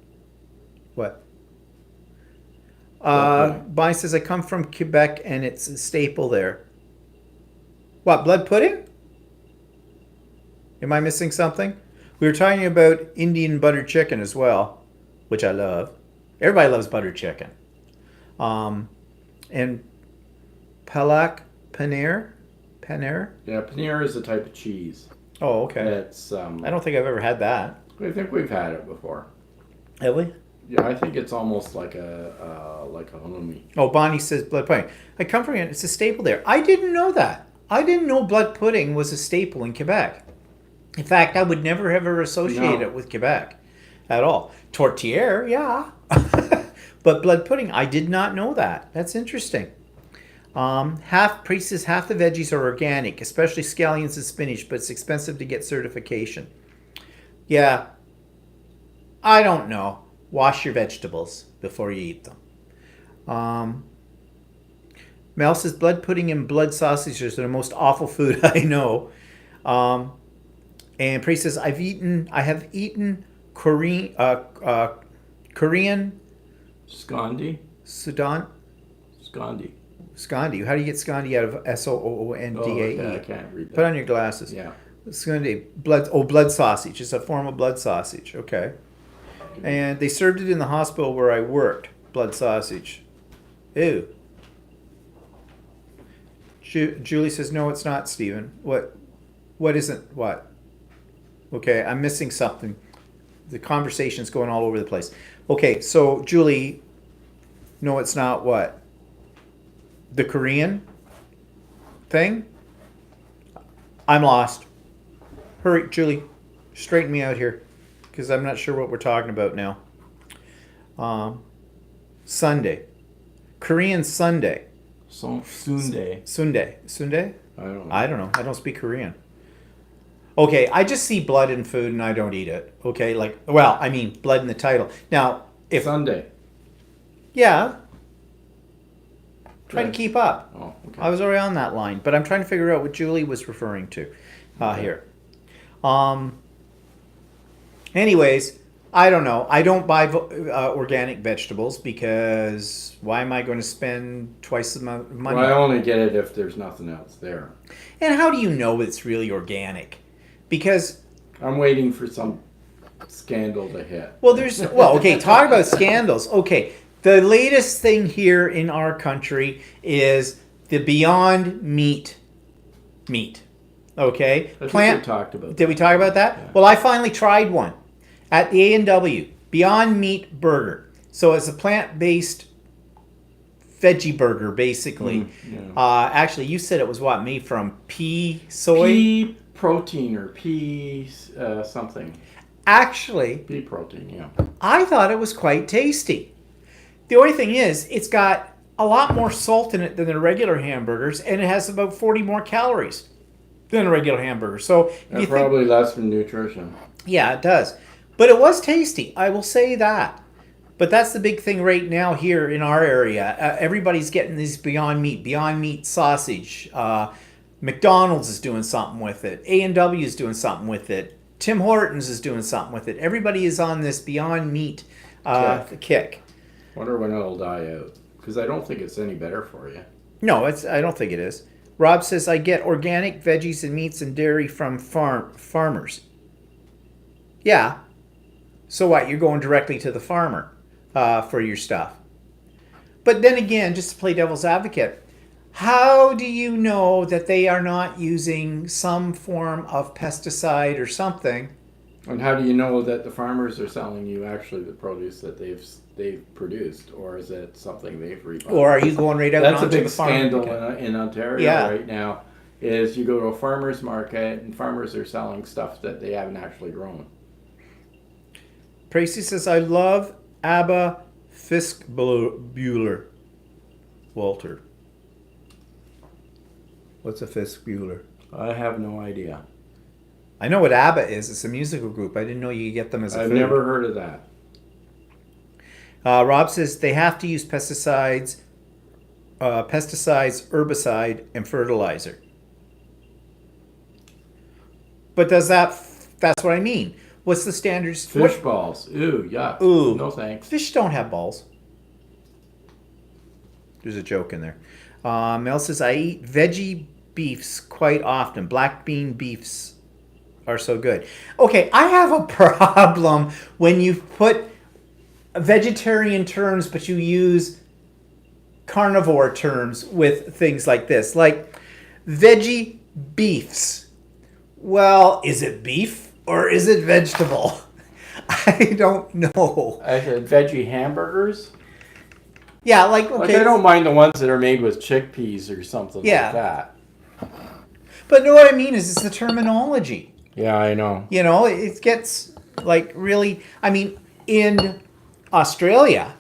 What? Bonnie says, I come from Quebec, and it's a staple there. What, blood pudding? Am I missing something? We were talking about Indian butter chicken as well, which I love. Everybody loves butter chicken. And palak paneer? Paneer? Yeah, paneer is a type of cheese. Oh, okay. It's I don't think I've ever had that. I think we've had it before. Have we? Yeah, I think it's almost like a halloumi. Oh, Bonnie says blood pudding. I come from it. It's a staple there. I didn't know that. I didn't know blood pudding was a staple in Quebec. In fact, I would never ever associate it with Quebec at all. Tortillere, yeah. But blood pudding, I did not know that. That's interesting. Priest says half the veggies are organic, especially scallions and spinach, but it's expensive to get certification. Yeah. I don't know. Wash your vegetables before you eat them. Mel says blood pudding and blood sausages are the most awful food I know. And Priest says I have eaten Korean Scandi. Sudan. Scandi. How do you get Scandi out of Soondae? Oh, I can't read that. Put on your glasses. Yeah. Scandi. Blood sausage. It's a form of blood sausage. Okay. And they served it in the hospital where I worked. Blood sausage. Ew. Julie says, no, it's not, Stephen. What isn't what? Okay, I'm missing something. The conversation's going all over the place. Okay, so Julie, no, it's not what? The Korean thing? I'm lost. Hurry, Julie, straighten me out here, because I'm not sure what we're talking about now. Sunday. Korean Sunday. Sundae. Sundae? I don't know. I don't speak Korean. Okay, I just see blood in food and I don't eat it. Okay, blood in the title. Now, if Sunday. Yeah. Try to keep up. Oh, okay. I was already on that line, but I'm trying to figure out what Julie was referring to here. Anyways, I don't know. I don't buy organic vegetables because why am I going to spend twice the amount of money? Well, I only get it if there's nothing else there. And how do you know it's really organic? Because I'm waiting for some scandal to hit. Okay, talk about scandals. Okay, the latest thing here in our country is the Beyond Meat. Okay, I think we talked about Did we talk about that? Yeah. Well, I finally tried one at the A&W Beyond Meat Burger. So it's a plant-based veggie burger, basically. Yeah. Actually, you said it was what, made from pea soy? Pea protein or pea something. Actually, Pea protein, yeah. I thought it was quite tasty. The only thing is, it's got a lot more salt in it than the regular hamburgers, and it has about 40 more calories than a regular hamburger. So if And you probably less from nutrition. yeah, it does. But it was tasty. I will say that. But that's the big thing right now here in our area. Everybody's getting these Beyond Meat sausage. McDonald's is doing something with it. A&W is doing something with it. Tim Hortons is doing something with it. Everybody is on this Beyond Meat kick. Wonder when it'll die out. Because I don't think it's any better for you. No, I don't think it is. Rob says, I get organic veggies and meats and dairy from farmers. Yeah. So what? You're going directly to the farmer for your stuff. But then again, just to play devil's advocate, how do you know that they are not using some form of pesticide or something? And how do you know that the farmers are selling you actually the produce that they've produced, or is it something they've rebought? Or are you going right out That's a onto big the farm? scandal in Ontario Yeah. right now. Is you go to a farmer's market and farmers are selling stuff that they haven't actually grown. Tracy says, I love Abba Fiskbuller. Walter. What's a Fiskbuller? I have no idea. I know what ABBA is. It's a musical group. I didn't know you could get them as a I've food. never heard of that. Rob says they have to use pesticides, herbicide, and fertilizer. But that's what I mean. What's the standards? Fish balls. Ooh, yuck. Ooh. No thanks. Fish don't have balls. There's a joke in there. Mel says, I eat veggie beefs quite often. Black bean beefs are so good. Okay, I have a problem when you put vegetarian terms, but you use carnivore terms with things like this. Like veggie beefs. Well, is it beef or is it vegetable? I don't know. I said veggie hamburgers. Yeah, like, Like, okay. I don't mind the ones that are made with chickpeas or something Yeah. like that. But no, what I mean is it's the terminology. Yeah, I know. You know, it gets like really, I mean, in Australia,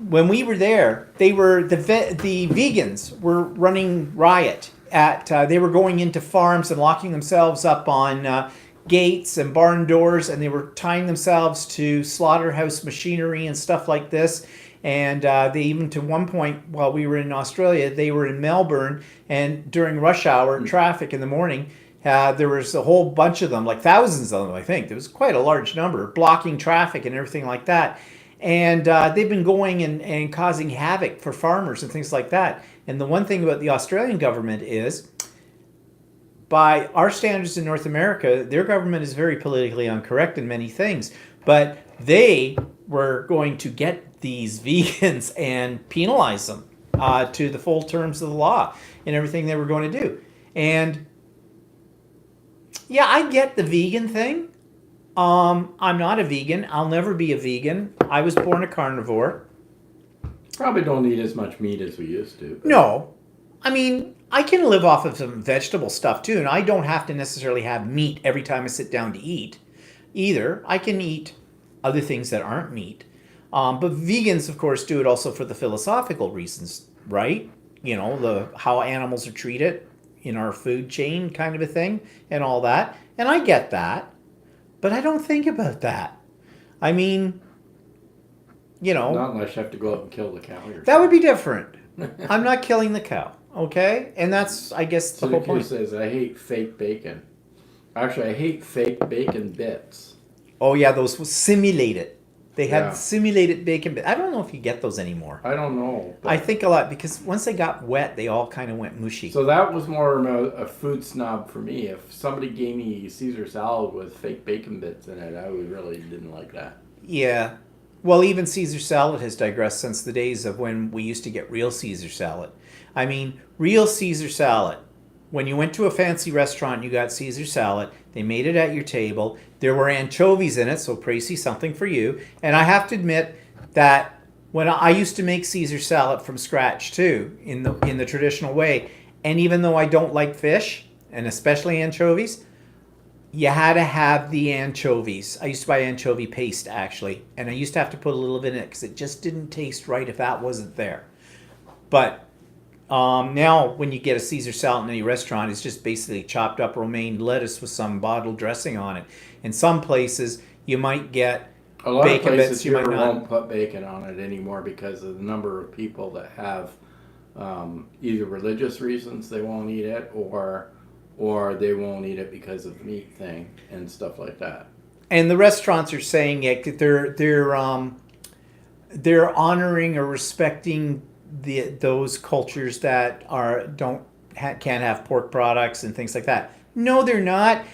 when we were there, they were the vegans were running riot at they were going into farms and locking themselves up on gates and barn doors, and they were tying themselves to slaughterhouse machinery and stuff like this. And they even, to one point, while we were in Australia, they were in Melbourne, and during rush hour traffic in the morning, there was a whole bunch of them, like thousands of them, I think. There was quite a large number, blocking traffic and everything like that. And they've been going and causing havoc for farmers and things like that. And the one thing about the Australian government is, by our standards in North America, their government is very politically incorrect in many things. But they were going to get these vegans and penalize them to the full terms of the law and everything they were going to do. And yeah, I get the vegan thing. I'm not a vegan. I'll never be a vegan. I was born a carnivore. Probably don't eat as much meat as we used to. But No. I mean, I can live off of some vegetable stuff too, and I don't have to necessarily have meat every time I sit down to eat either. I can eat other things that aren't meat. But vegans, of course, do it also for the philosophical reasons, right? You know, how animals are treated in our food chain kind of a thing and all that. And I get that, but I don't think about that. I mean, you know, not unless you have to go out and kill the cow yourself. that would be different. I'm not killing the cow, okay? And that's, I guess, the whole Suzuki point. says, I hate fake bacon. Actually, I hate fake bacon bits. Oh, yeah, those were simulated. They had Yeah. simulated bacon bits. I don't know if you get those anymore. I don't know. I think a lot, because once they got wet, they all kind of went mushy. So that was more of a food snob for me. If somebody gave me Caesar salad with fake bacon bits in it, I would really didn't like that. Yeah. Well, even Caesar salad has digressed since the days of when we used to get real Caesar salad. I mean, real Caesar salad when you went to a fancy restaurant, you got Caesar salad. They made it at your table. There were anchovies in it, so Tracy, something for you. And I have to admit that when I used to make Caesar salad from scratch too, in the traditional way, and even though I don't like fish, and especially anchovies, you had to have the anchovies. I used to buy anchovy paste actually, and I used to have to put a little bit in it because it just didn't taste right if that wasn't there. But now when you get a Caesar salad in any restaurant, it's just basically chopped up romaine lettuce with some bottled dressing on it. In some places, you might get A lot bacon of bits. places You might here not. won't put bacon on it anymore because of the number of people that have either religious reasons they won't eat it, or they won't eat it because of the meat thing and stuff like that. And the restaurants are saying it. They're honoring or respecting those cultures that can't have pork products and things like that. No, they're not.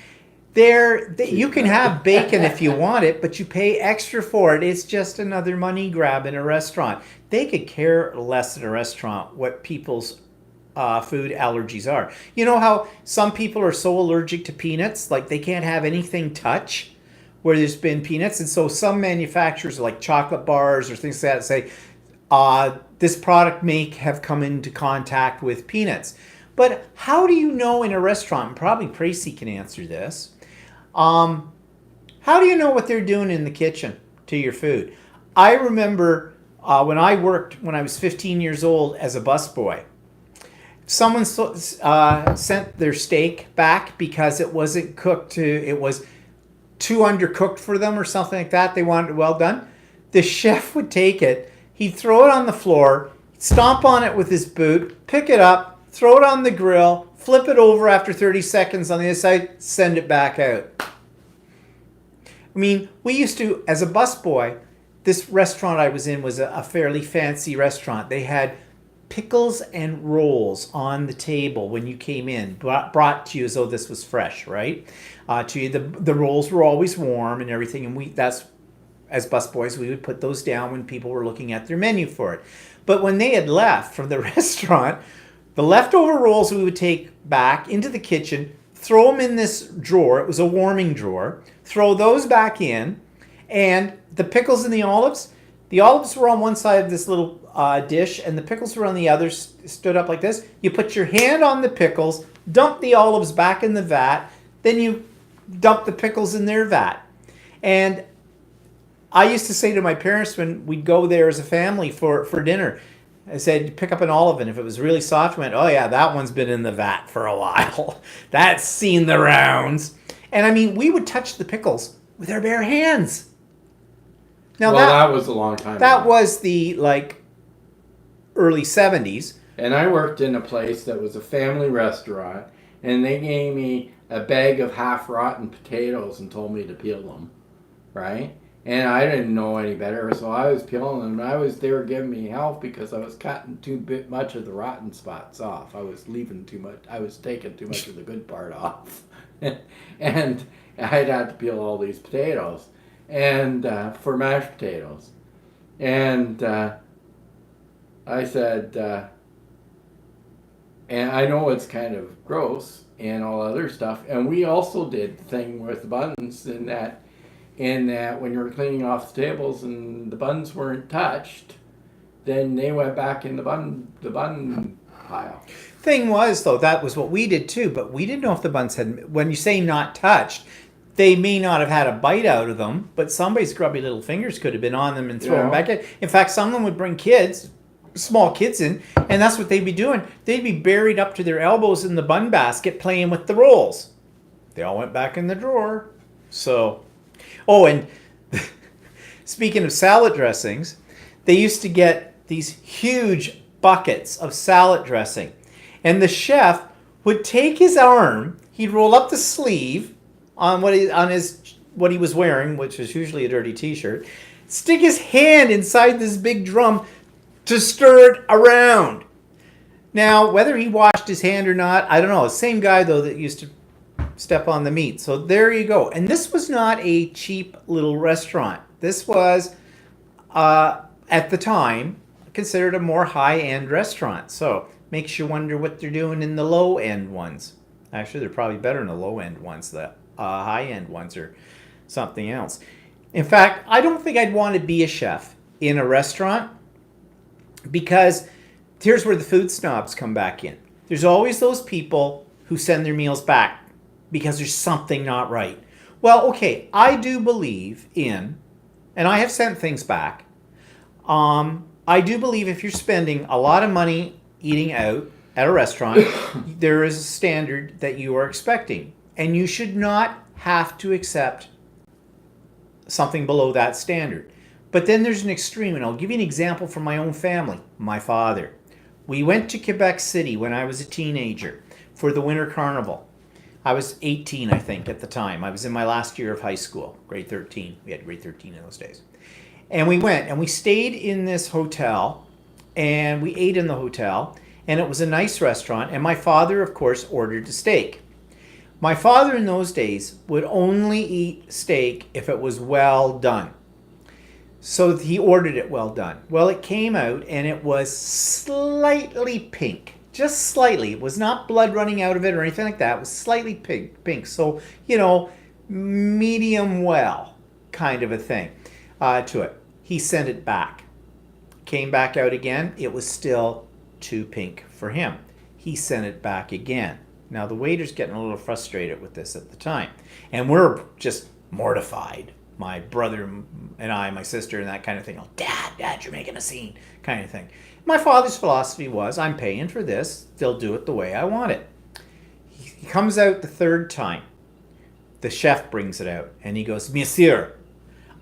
You can have bacon if you want it, but you pay extra for it. It's just another money grab in a restaurant. They could care less in a restaurant what people's food allergies are. You know how some people are so allergic to peanuts, like they can't have anything touch where there's been peanuts, and so some manufacturers like chocolate bars or things like that say this product may have come into contact with peanuts. But how do you know in a restaurant, and probably Tracy can answer this, how do you know what they're doing in the kitchen to your food? I remember when I worked, when I was 15 years old as a busboy, someone sent their steak back because it wasn't cooked it was too undercooked for them or something like that. They wanted it well done. The chef would take it, he'd throw it on the floor, stomp on it with his boot, pick it up, throw it on the grill, flip it over after 30 seconds on the other side, send it back out. I mean, we used to, as a busboy, this restaurant I was in was a fairly fancy restaurant. They had pickles and rolls on the table when you came in, brought to you as though this was fresh, right? To you, the rolls were always warm and everything, and that's, as busboys, we would put those down when people were looking at their menu for it. But when they had left from the restaurant, the leftover rolls we would take back into the kitchen, throw them in this drawer. It was a warming drawer. Throw those back in, and the pickles and the olives were on one side of this little dish, and the pickles were on the other, stood up like this. You put your hand on the pickles, dump the olives back in the vat, then you dump the pickles in their vat. And I used to say to my parents when we'd go there as a family for dinner, I said, pick up an olive, and if it was really soft, I went, oh yeah, that one's been in the vat for a while. That's seen the rounds. And I mean, we would touch the pickles with our bare hands. Now that was a long time ago. That was the early 70s. And I worked in a place that was a family restaurant, and they gave me a bag of half-rotten potatoes and told me to peel them, right? And I didn't know any better, so I was peeling them. They were giving me hell because I was cutting too much of the rotten spots off. I was leaving too much. I was taking too much of the good part off, and I'd have to peel all these potatoes, and for mashed potatoes, and I said, and I know it's kind of gross and all other stuff, and we also did the thing with buns in that when you were cleaning off the tables and the buns weren't touched, then they went back in the bun pile. Thing was, though, that was what we did too, but we didn't know if the buns had, when you say not touched, they may not have had a bite out of them, but somebody's grubby little fingers could have been on them and throw them back in. In fact, some of them would bring small kids in, and that's what they'd be doing. They'd be buried up to their elbows in the bun basket playing with the rolls. They all went back in the drawer. So... Oh, and speaking of salad dressings, they used to get these huge buckets of salad dressing. And the chef would take his arm, he'd roll up the sleeve on what he was wearing, which was usually a dirty t-shirt, stick his hand inside this big drum to stir it around. Now, whether he washed his hand or not, I don't know. Same guy, though, that used to step on the meat. So there you go. And this was not a cheap little restaurant. This was, at the time, considered a more high-end restaurant. So makes you wonder what they're doing in the low end ones. Actually, they're probably better in the low end ones. The high end ones are something else. In fact, I don't think I'd want to be a chef in a restaurant, because here's where the food snobs come back in. There's always those people who send their meals back because there's something not right. Well, okay, I do believe in, and I have sent things back. I do believe if you're spending a lot of money eating out at a restaurant, there is a standard that you are expecting, and you should not have to accept something below that standard. But then there's an extreme, and I'll give you an example from my own family. My father. We went to Quebec City when I was a teenager for the Winter Carnival. I was 18, I think, at the time. I was in my last year of high school, grade 13. We had grade 13 in those days. And we went, and we stayed in this hotel, and we ate in the hotel, and it was a nice restaurant, and my father, of course, ordered a steak. My father in those days would only eat steak if it was well done. So he ordered it well done. Well, it came out, and it was slightly pink. Just slightly. It was not blood running out of it or anything like that. It was slightly pink. So, medium well kind of a thing to it. He sent it back. Came back out again. It was still too pink for him. He sent it back again. Now, the waiter's getting a little frustrated with this at the time. And we're just mortified. My brother and I, my sister, and that kind of thing. Oh, Dad, you're making a scene kind of thing. My father's philosophy was, I'm paying for this. They'll do it the way I want it. He comes out the third time. The chef brings it out. And he goes, Monsieur,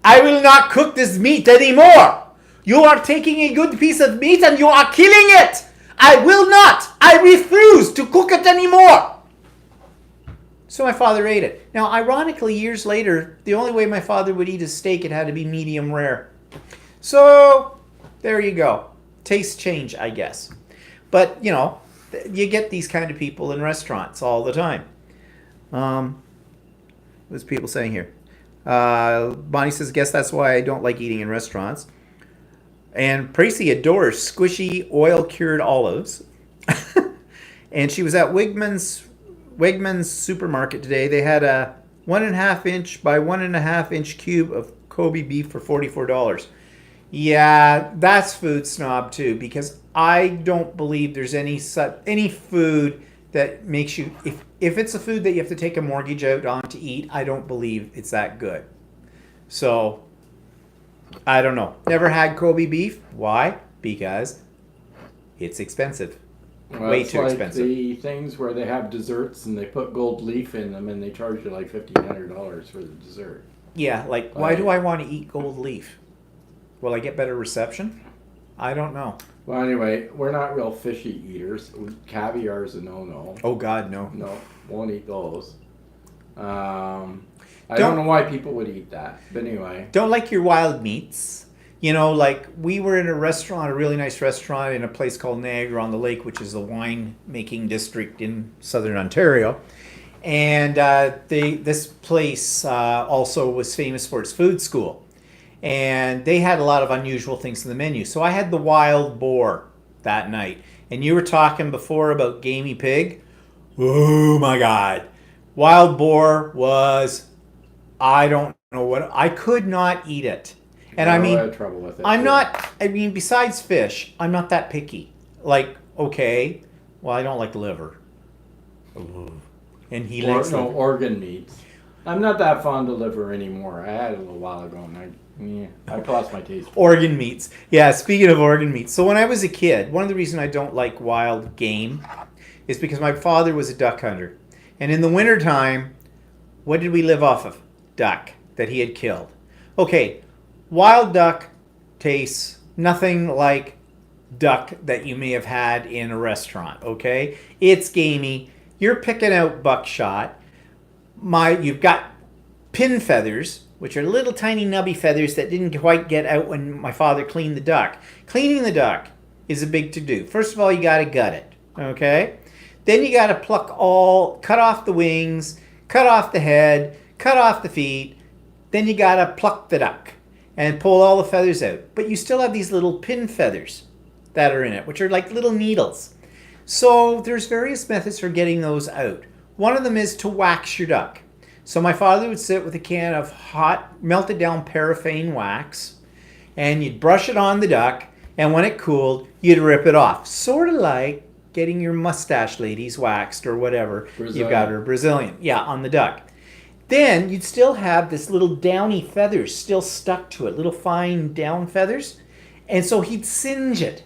I will not cook this meat anymore. You are taking a good piece of meat and you are killing it. I will not. I refuse to cook it anymore. So my father ate it. Now, ironically, years later, the only way my father would eat a steak, it had to be medium rare. So, there you go. Taste change, I guess. But, you get these kind of people in restaurants all the time. What's people saying here? Bonnie says, guess that's why I don't like eating in restaurants. And Tracy adores squishy, oil-cured olives. And she was at Wegmans supermarket today. They had a 1.5 inch by 1.5 inch cube of Kobe beef for $44. Yeah, that's food snob too, because I don't believe there's any food that makes you, if it's a food that you have to take a mortgage out on to eat, I don't believe it's that good. So, I don't know. Never had Kobe beef. Why? Because it's expensive. Well, Way it's too like expensive. the things where they have desserts and they put gold leaf in them and they charge you like $1,500 for the dessert. Yeah, like, why do I want to eat gold leaf? Will I get better reception? I don't know. Well, anyway, we're not real fishy eaters. Caviar is a no-no. Oh, God, no. No, won't eat those. I don't know why people would eat that, but anyway. Don't like your wild meats. Like we were in a restaurant, a really nice restaurant in a place called Niagara-on-the-Lake, which is the wine-making district in southern Ontario. And this place also was famous for its food school. And they had a lot of unusual things in the menu. So I had the wild boar that night. And you were talking before about gamey pig. Oh, my God. Wild boar was, I don't know what, I could not eat it. And I had trouble with it, besides fish, I'm not that picky. Like, okay, well, I don't like liver. And he likes liver. Organ meats. I'm not that fond of liver anymore. I had it a little while ago, and I lost my taste. Organ meats. Yeah, speaking of organ meats. So when I was a kid, one of the reasons I don't like wild game is because my father was a duck hunter. And in the wintertime, what did we live off of? Duck that he had killed. Okay, wild duck tastes nothing like duck that you may have had in a restaurant, okay? It's gamey. You're picking out buckshot. You've got pin feathers, which are little tiny nubby feathers that didn't quite get out when my father cleaned the duck. Cleaning the duck is a big to-do. First of all, you got to gut it, okay? Then you got to cut off the wings, cut off the head, cut off the feet. Then you got to pluck the duck and pull all the feathers out. But you still have these little pin feathers that are in it, which are like little needles. So there's various methods for getting those out. One of them is to wax your duck. So my father would sit with a can of hot, melted down paraffin wax, and you'd brush it on the duck, and when it cooled, you'd rip it off. Sort of like getting your mustache ladies waxed or whatever. Brazilian. You've got her Brazilian. Yeah, on the duck. Then you'd still have this little downy feathers still stuck to it, little fine down feathers. And so he'd singe it.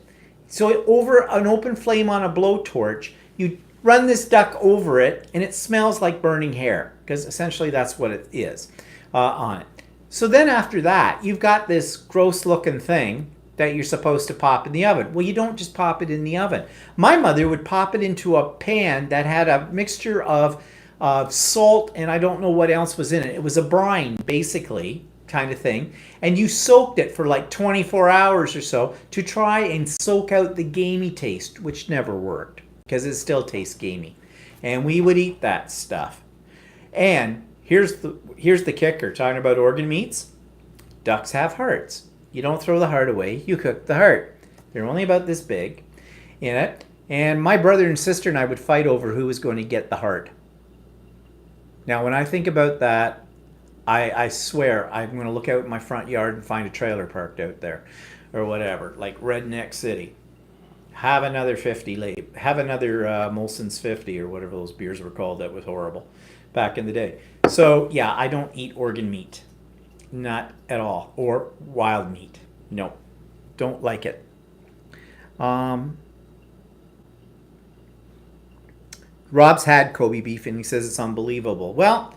So over an open flame on a blowtorch, you'd run this duck over it, and it smells like burning hair, because essentially that's what it is on it. So then after that, you've got this gross looking thing that you're supposed to pop in the oven. Well, you don't just pop it in the oven. My mother would pop it into a pan that had a mixture of salt, and I don't know what else was in it. It was a brine, basically, kind of thing. And you soaked it for like 24 hours or so to try and soak out the gamey taste, which never worked because it still tastes gamey. And we would eat that stuff. And here's the kicker, talking about organ meats. Ducks have hearts. You don't throw the heart away, you cook the heart. They're only about this big in it. And my brother and sister and I would fight over who was going to get the heart. Now, when I think about that, I swear I'm going to look out in my front yard and find a trailer parked out there or whatever, like Redneck City. Have another 50 have another Molson's 50 or whatever those beers were called that was horrible back in the day. So, yeah, I don't eat organ meat. Not at all. Or wild meat. No. Don't like it. Rob's had Kobe beef and he says it's unbelievable. Well,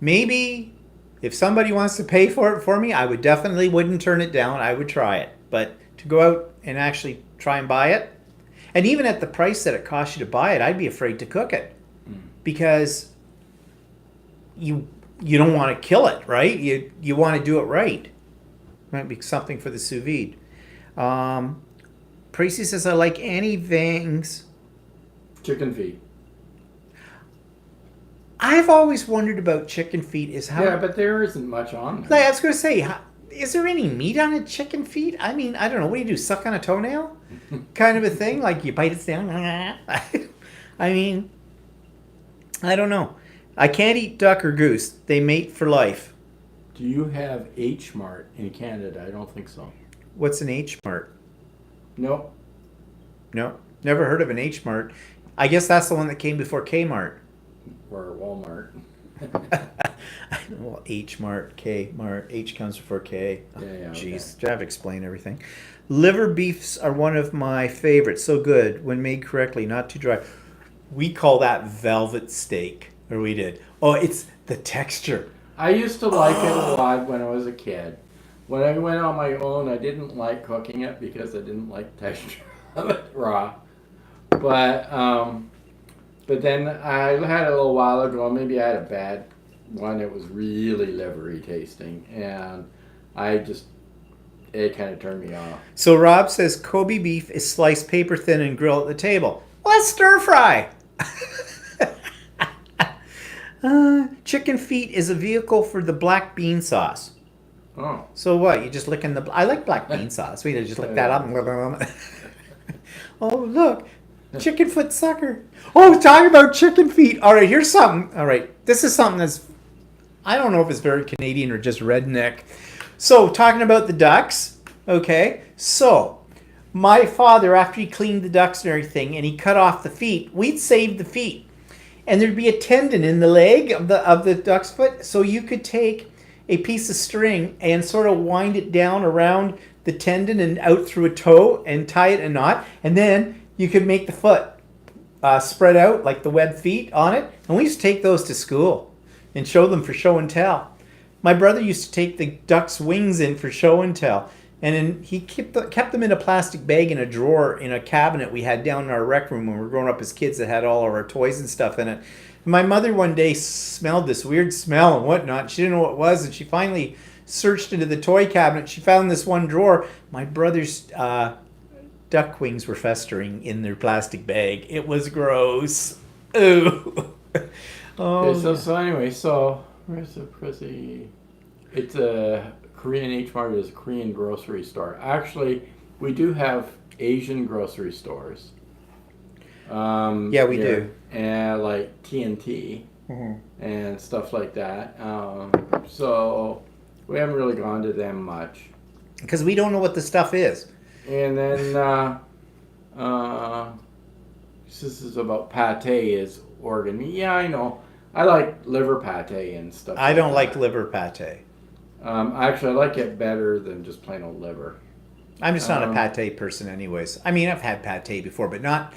maybe if somebody wants to pay for it for me, I would definitely wouldn't turn it down. I would try it. But to go out and actually try and buy it, and even at the price that it costs you to buy it, I'd be afraid to cook it. Because you don't want to kill it, right? You want to do it right. Might be something for the sous vide. Tracy says, I like any things. Chicken feet. I've always wondered about chicken feet is how... Yeah, but there isn't much on there. Like, I was going to say, is there any meat on a chicken feet? I mean, I don't know. What do you do, suck on a toenail? Kind of a thing? Like you bite it down? I mean, I don't know. I can't eat duck or goose. They mate for life. Do you have H Mart in Canada? I don't think so. What's an H Mart? Nope. No, never heard of an H Mart. I guess that's the one that came before Kmart. Or Walmart. Well, H Mart, K Mart. H comes before K. Yeah, Jeez, okay. I have to explain everything. Liver beefs are one of my favorites. So good when made correctly, not too dry. We call that velvet steak, or we did. Oh, it's the texture. I used to like it a lot when I was a kid. When I went on my own, I didn't like cooking it because I didn't like the texture of it raw. But then I had it a little while ago. Maybe I had a bad one. It was really livery tasting, and it kind of turned me off. So Rob says Kobe beef is sliced paper thin and grilled at the table. Well, that's stir fry. Chicken feet is a vehicle for the black bean sauce. Oh. So what? You just licking the... I like black bean sauce. We just lick that up. Oh, look. Chicken foot sucker. Oh, talking about chicken feet. All right, here's something. All right, this is something that's... I don't know if it's very Canadian or just redneck. So, talking about the ducks. Okay, so my father, after he cleaned the ducks and everything, and he cut off the feet, we'd save the feet. And there'd be a tendon in the leg of the duck's foot, so you could take a piece of string and sort of wind it down around the tendon and out through a toe and tie it in a knot, and then you could make the foot spread out like the webbed feet on it. And we used to take those to school and show them for show and tell. My brother used to take the duck's wings in for show and tell. And then he kept them in a plastic bag in a drawer in a cabinet we had down in our rec room when we were growing up as kids that had all of our toys and stuff in it. And my mother one day smelled this weird smell and whatnot. She didn't know what it was, and she finally searched into the toy cabinet. She found this one drawer. My brother's duck wings were festering in their plastic bag. It was gross. Ooh. Oh. Okay, so anyway, where's the Prissy? It's a Korean H Mart is a Korean grocery store. Actually, we do have Asian grocery stores. Yeah, we do. And like TNT and stuff like that. So we haven't really gone to them much. Because we don't know what the stuff is. And then this is about pate is organ meat. Yeah, I know. I like liver pate and stuff. I don't like that. liver pate. Actually, I like it better than just plain old liver. I'm just not a pate person, anyways. I mean, I've had pate before, but not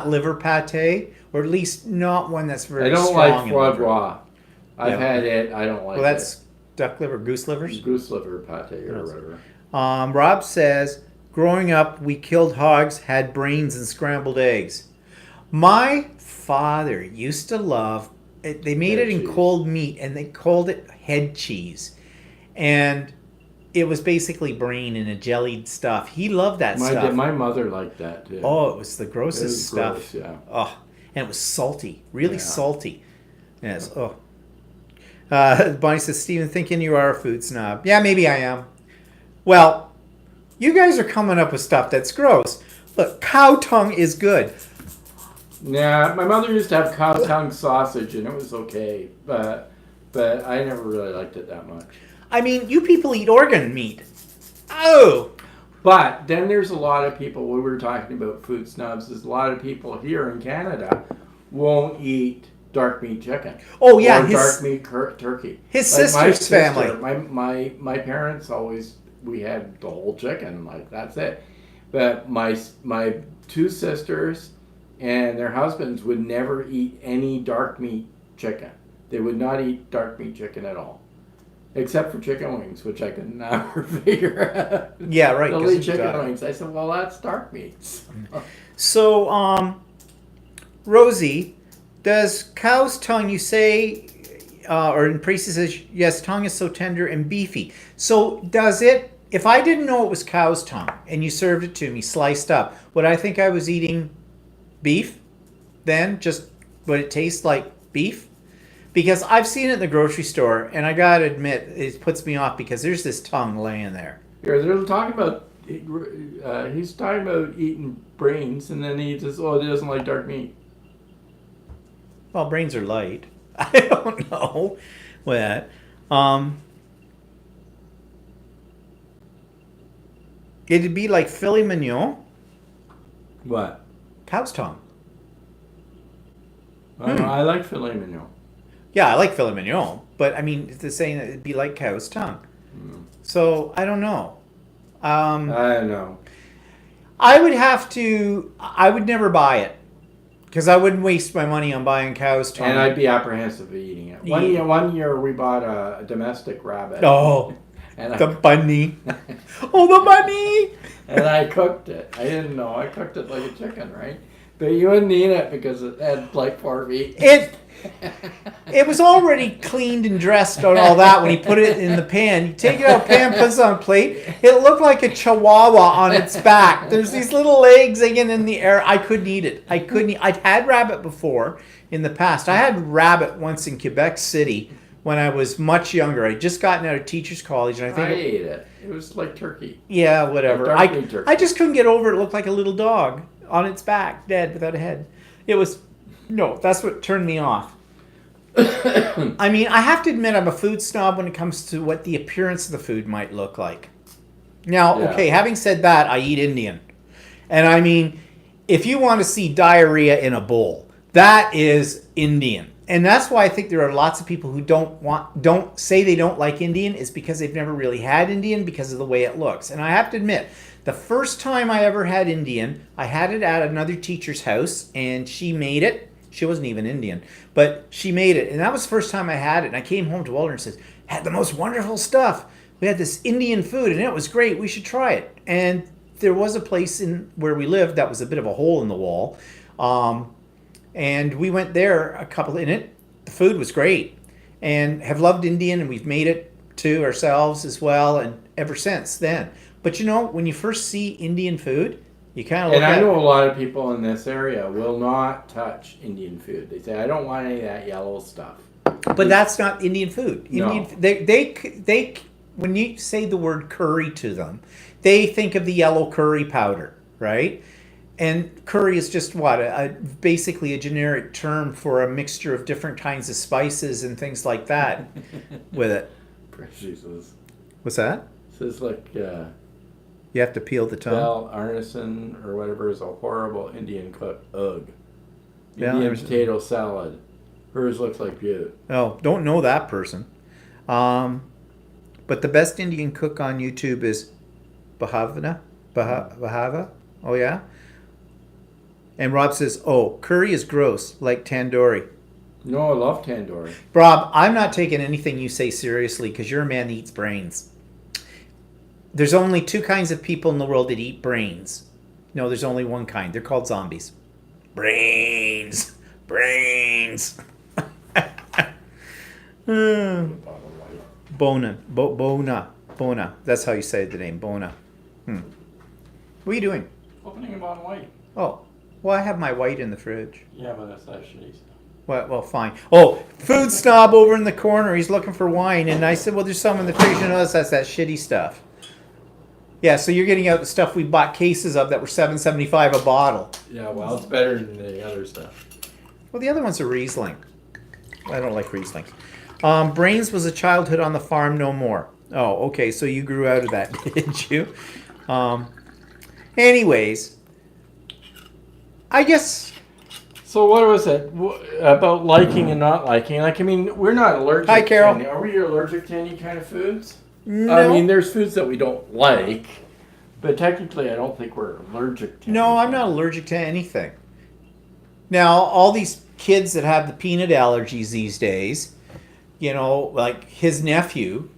liver pate, or at least not one that's very strong. I don't like foie gras. I've had it. I don't like it. Well, that's duck liver, goose livers? Goose liver pate or whatever. Rob says, growing up, we killed hogs, had brains, and scrambled eggs. My father used to love it. They made it in cold meat, and they called it head cheese. And it was basically brain in a jellied stuff. He loved that stuff. My mother liked that too. Oh, it was the grossest stuff. Gross, yeah. Oh, and it was salty, really salty. Yes. Oh. Bonnie says, Stephen, thinking you are a food snob. Yeah, maybe I am. Well, you guys are coming up with stuff that's gross. Look, cow tongue is good. Yeah, my mother used to have cow tongue sausage, and it was okay, but I never really liked it that much. I mean, you people eat organ meat. Oh! But then there's a lot of people, when we were talking about food snobs, there's a lot of people here in Canada won't eat dark meat chicken. Oh, yeah. Or dark meat turkey. His sister's family. My parents always, we had the whole chicken, like that's it. But my two sisters and their husbands would never eat any dark meat chicken. They would not eat dark meat chicken at all. Except for chicken wings, which I could never figure out. Yeah, right. They'll eat chicken wings. I said, well, that's dark meat. So, Rosie, does cow's tongue, you say, or in Priesty says, yes, tongue is so tender and beefy. So does it, if I didn't know it was cow's tongue and you served it to me sliced up, would I think I was eating beef then? Just would it taste like beef? Because I've seen it in the grocery store, and I gotta admit, it puts me off because there's this tongue laying there. Here, they're talking about, he's talking about eating brains, and then he says, oh, he doesn't like dark meat. Well, brains are light. I don't know. What? It'd be like filet mignon. What? Cow's tongue. I like filet mignon. Yeah, I like filet mignon, but I mean, it's saying that it'd be like cow's tongue. So I don't know. I don't know. I would never buy it because I wouldn't waste my money on buying cow's tongue. And I'd be apprehensive of eating it. One year we bought a domestic rabbit. Oh, and the bunny. Oh, the bunny. And I cooked it. I didn't know. I cooked it like a chicken, right? But you wouldn't eat it because it had like 4 feet. It was already cleaned and dressed and all that when he put it in the pan. You take it out of the pan, put it on a plate. It looked like a chihuahua on its back. There's these little legs hanging in the air. I couldn't eat it. I'd had rabbit before in the past. I had rabbit once in Quebec City when I was much younger. I'd just gotten out of teacher's college. And I ate it. It was like turkey. Yeah, whatever. Like turkey. I just couldn't get over it. It looked like a little dog on its back, dead, without a head. It was... No, that's what turned me off. I mean, I have to admit I'm a food snob when it comes to what the appearance of the food might look like. Now, okay, having said that, I eat Indian. And I mean, if you want to see diarrhea in a bowl, that is Indian. And that's why I think there are lots of people who don't say they don't like Indian is because they've never really had Indian because of the way it looks. And I have to admit, the first time I ever had Indian, I had it at another teacher's house, and she made it. She wasn't even Indian, but she made it. And that was the first time I had it. And I came home to Walter and said, had the most wonderful stuff. We had this Indian food, and it was great. We should try it. And there was a place in where we lived that was a bit of a hole in the wall. And we went there in it. The food was great. And have loved Indian, and we've made it to ourselves as well, and ever since then. But you know, when you first see Indian food, you kind of look at it. And I know a lot of people in this area will not touch Indian food. They say, I don't want any of that yellow stuff. But that's not Indian food. No. They when you say the word curry to them, they think of the yellow curry powder, right? And curry is just what basically a generic term for a mixture of different kinds of spices and things like that with it. Jesus. What's that? Says like You have to peel the tongue. Belle Arneson or whatever is a horrible Indian cook. Ugh. Belle Indian Arneson. potato salad. Hers looks like butte. Oh, don't know that person. But the best Indian cook on YouTube is Bhavana. Bhava. Oh yeah. And Rob says, "Oh, curry is gross, like tandoori." No, I love tandoori. Rob, I'm not taking anything you say seriously because you're a man that eats brains. There's only two kinds of people in the world that eat brains. No, there's only one kind. They're called zombies. Brains. Brains. Bona. Bona. That's how you say the name. Bona. What are you doing? Opening a bottle of white. Oh, well, I have my white in the fridge. Yeah, but that's not shitty stuff. Well, fine. Oh, food snob over in the corner. He's looking for wine. And I said, well, there's some in the fridge. You know, that's that shitty stuff. Yeah, so you're getting out the stuff we bought cases of that were $7.75 a bottle. Yeah, well, it's better than the other stuff. Well, the other one's a Riesling. I don't like Riesling. Brains was a childhood on the farm, no more. Oh, okay, so you grew out of that, did you? Anyways, I guess... So what was it about liking and not liking? Like, I mean, we're not allergic. Hi, Carol. To any, are we allergic to any kind of foods? No. I mean, there's foods that we don't like, but technically, I don't think we're allergic to. No, anything. I'm not allergic to anything. Now, all these kids that have the peanut allergies these days, you know, like his nephew.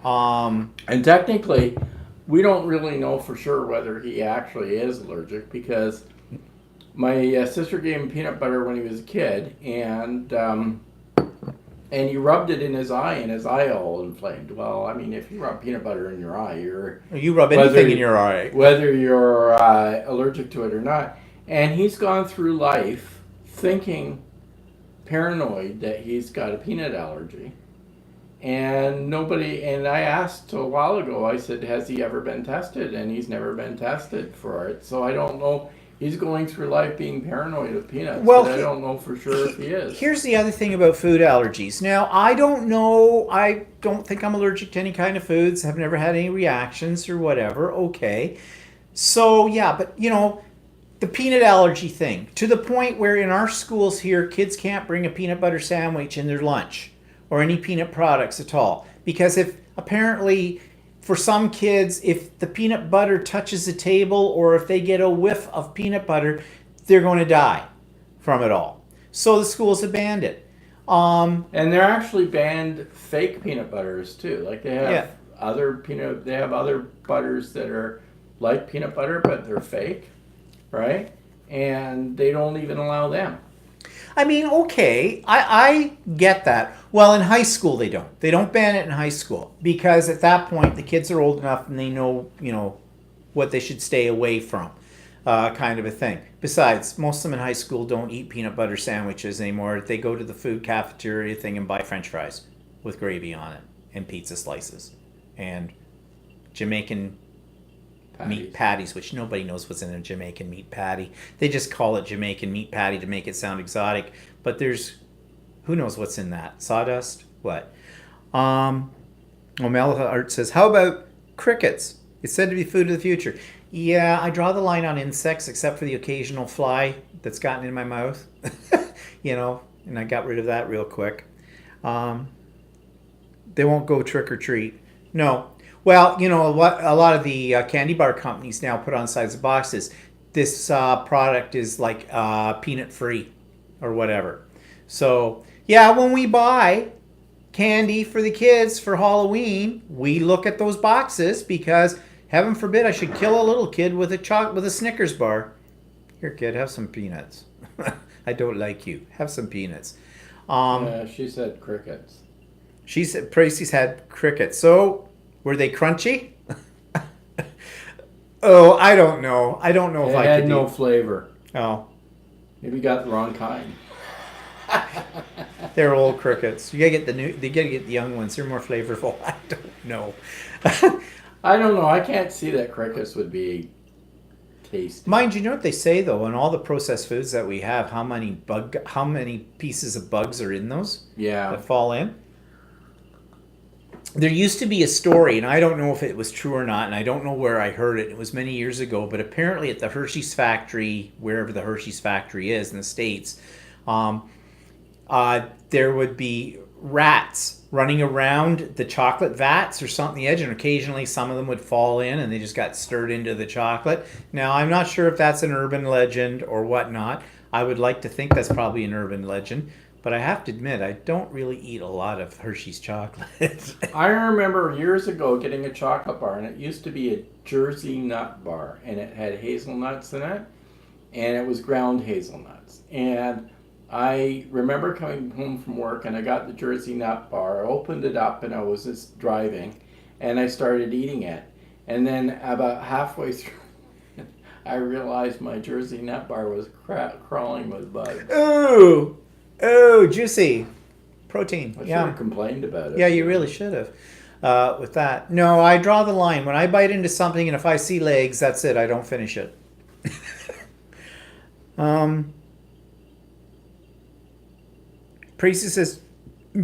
And technically, we don't really know for sure whether he actually is allergic because my sister gave him peanut butter when he was a kid, and he rubbed it in his eye, and his eye all inflamed. Well, I mean, if you rub peanut butter in your eye, You rub anything in your eye. whether you're allergic to it or not. And he's gone through life thinking, paranoid that he's got a peanut allergy. And I asked a while ago, I said, has he ever been tested? And he's never been tested for it. So I don't know. He's going through life being paranoid of peanuts, Well, but I don't know for sure if he is. Here's the other thing about food allergies. Now, I don't know. I don't think I'm allergic to any kind of foods. I've never had any reactions or whatever. Okay. So, yeah, but, you know, the peanut allergy thing, to the point where in our schools here, kids can't bring a peanut butter sandwich in their lunch or any peanut products at all. Because if apparently... For some kids, if the peanut butter touches the table or if they get a whiff of peanut butter, they're going to die from it all. So the schools have banned it. And they're actually banned fake peanut butters too. Like they have they have other butters that are like peanut butter, but they're fake, right? And they don't even allow them. I mean, okay, I get that. Well, in high school they don't. They don't ban it in high school because at that point the kids are old enough and they know, you know, what they should stay away from, kind of a thing. Besides, most of them in high school don't eat peanut butter sandwiches anymore. They go to the food cafeteria thing and buy French fries with gravy on it and pizza slices and Jamaican meat patties, which nobody knows what's in a Jamaican meat patty. They just call it Jamaican meat patty to make it sound exotic. But there's, who knows what's in that? Sawdust? What? Omelha Art says, how about crickets? It's said to be food of the future. Yeah, I draw the line on insects except for the occasional fly that's gotten in my mouth. You know, and I got rid of that real quick. They won't go trick or treat. No. Well, you know, a lot of the candy bar companies now put on sides of boxes. This product is like peanut free or whatever. So, yeah, when we buy candy for the kids for Halloween, we look at those boxes because, heaven forbid, I should kill a little kid with a Snickers bar. Here, kid, have some peanuts. I don't like you. Have some peanuts. She said crickets. She said Tracy's had crickets. So... were they crunchy? Oh, I don't know. I don't know if I could. It had no flavor. Oh, Maybe you got the wrong kind. they're old crickets. You gotta get the new. You gotta get the young ones. They're more flavorful. I don't know. I don't know. I can't see that crickets would be tasty. Mind you, know what they say though, in all the processed foods that we have, how many pieces of bugs are in those Yeah. that fall in? There used to be a story, and I don't know if it was true or not, and I don't know where I heard it. It was many years ago, but apparently at the Hershey's factory, wherever the Hershey's factory is in the States, there would be rats running around the chocolate vats or something the edge, and occasionally some of them would fall in and they just got stirred into the chocolate. Now, I'm not sure if that's an urban legend or whatnot. I would like to think that's probably an urban legend, but I have to admit, I don't really eat a lot of Hershey's chocolate. I remember years ago getting a chocolate bar, and it used to be a Jersey nut bar, and it had hazelnuts in it, and it was ground hazelnuts. And I remember coming home from work, and I got the Jersey nut bar, I opened it up, and I was just driving, and I started eating it. And then about halfway through, I realized my Jersey nut bar was crawling with bugs. Ooh! Oh, juicy. Protein. I should Yeah. have complained about it. Yeah, you really should have with that. No, I draw the line. When I bite into something and if I see legs, that's it. I don't finish it. Priesty says,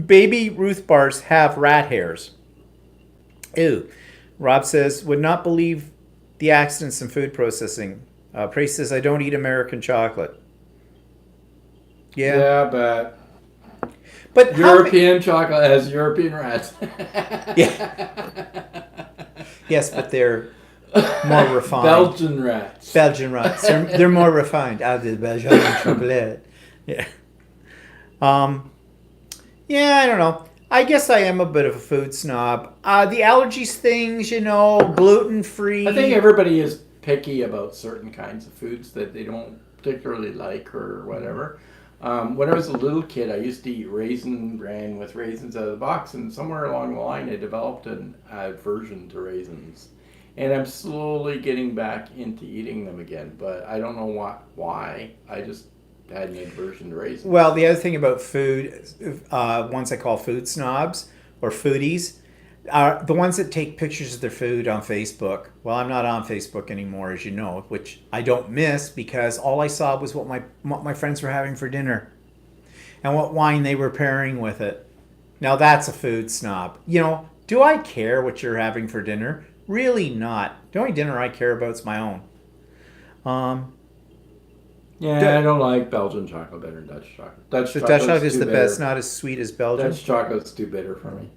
baby Ruth bars have rat hairs. Ew. Rob says, would not believe the accidents in food processing. Priesty says, I don't eat American chocolate. Yeah, but But European chocolate has European rats. Yeah. Yes, but they're more refined. Belgian rats. Belgian rats. They're more refined. Ah, the Belgian chocolate. Yeah. Yeah, I don't know. I guess I am a bit of a food snob. The allergies things, gluten-free. I think everybody is picky about certain kinds of foods that they don't particularly like or whatever. When I was a little kid, I used to eat raisin bran with raisins out of the box, and somewhere along the line, I developed an aversion to raisins. And I'm slowly getting back into eating them again, but I don't know why. I just had an aversion to raisins. Well, the other thing about food, ones I call food snobs or foodies, are the ones that take pictures of their food on Facebook. Well, I'm not on Facebook anymore, as you know, which I don't miss because all I saw was what my friends were having for dinner and what wine they were pairing with it. Now that's a food snob. Do I care what you're having for dinner? Really not. The only dinner I care about is my own. I don't like Belgian chocolate better than Dutch chocolate. Dutch chocolate is too the bitter. best, not as sweet as Belgian. Dutch chocolate's too bitter for me.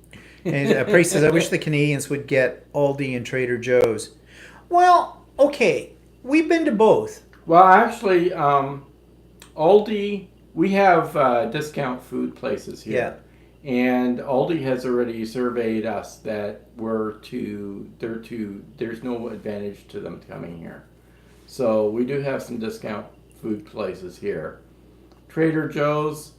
And Priest says, I wish the Canadians would get Aldi and Trader Joe's. Well, okay. We've been to both. Well, actually, Aldi, we have discount food places here. Yeah. And Aldi has already surveyed us that there's no advantage to them coming here. So we do have some discount food places here. Trader Joe's,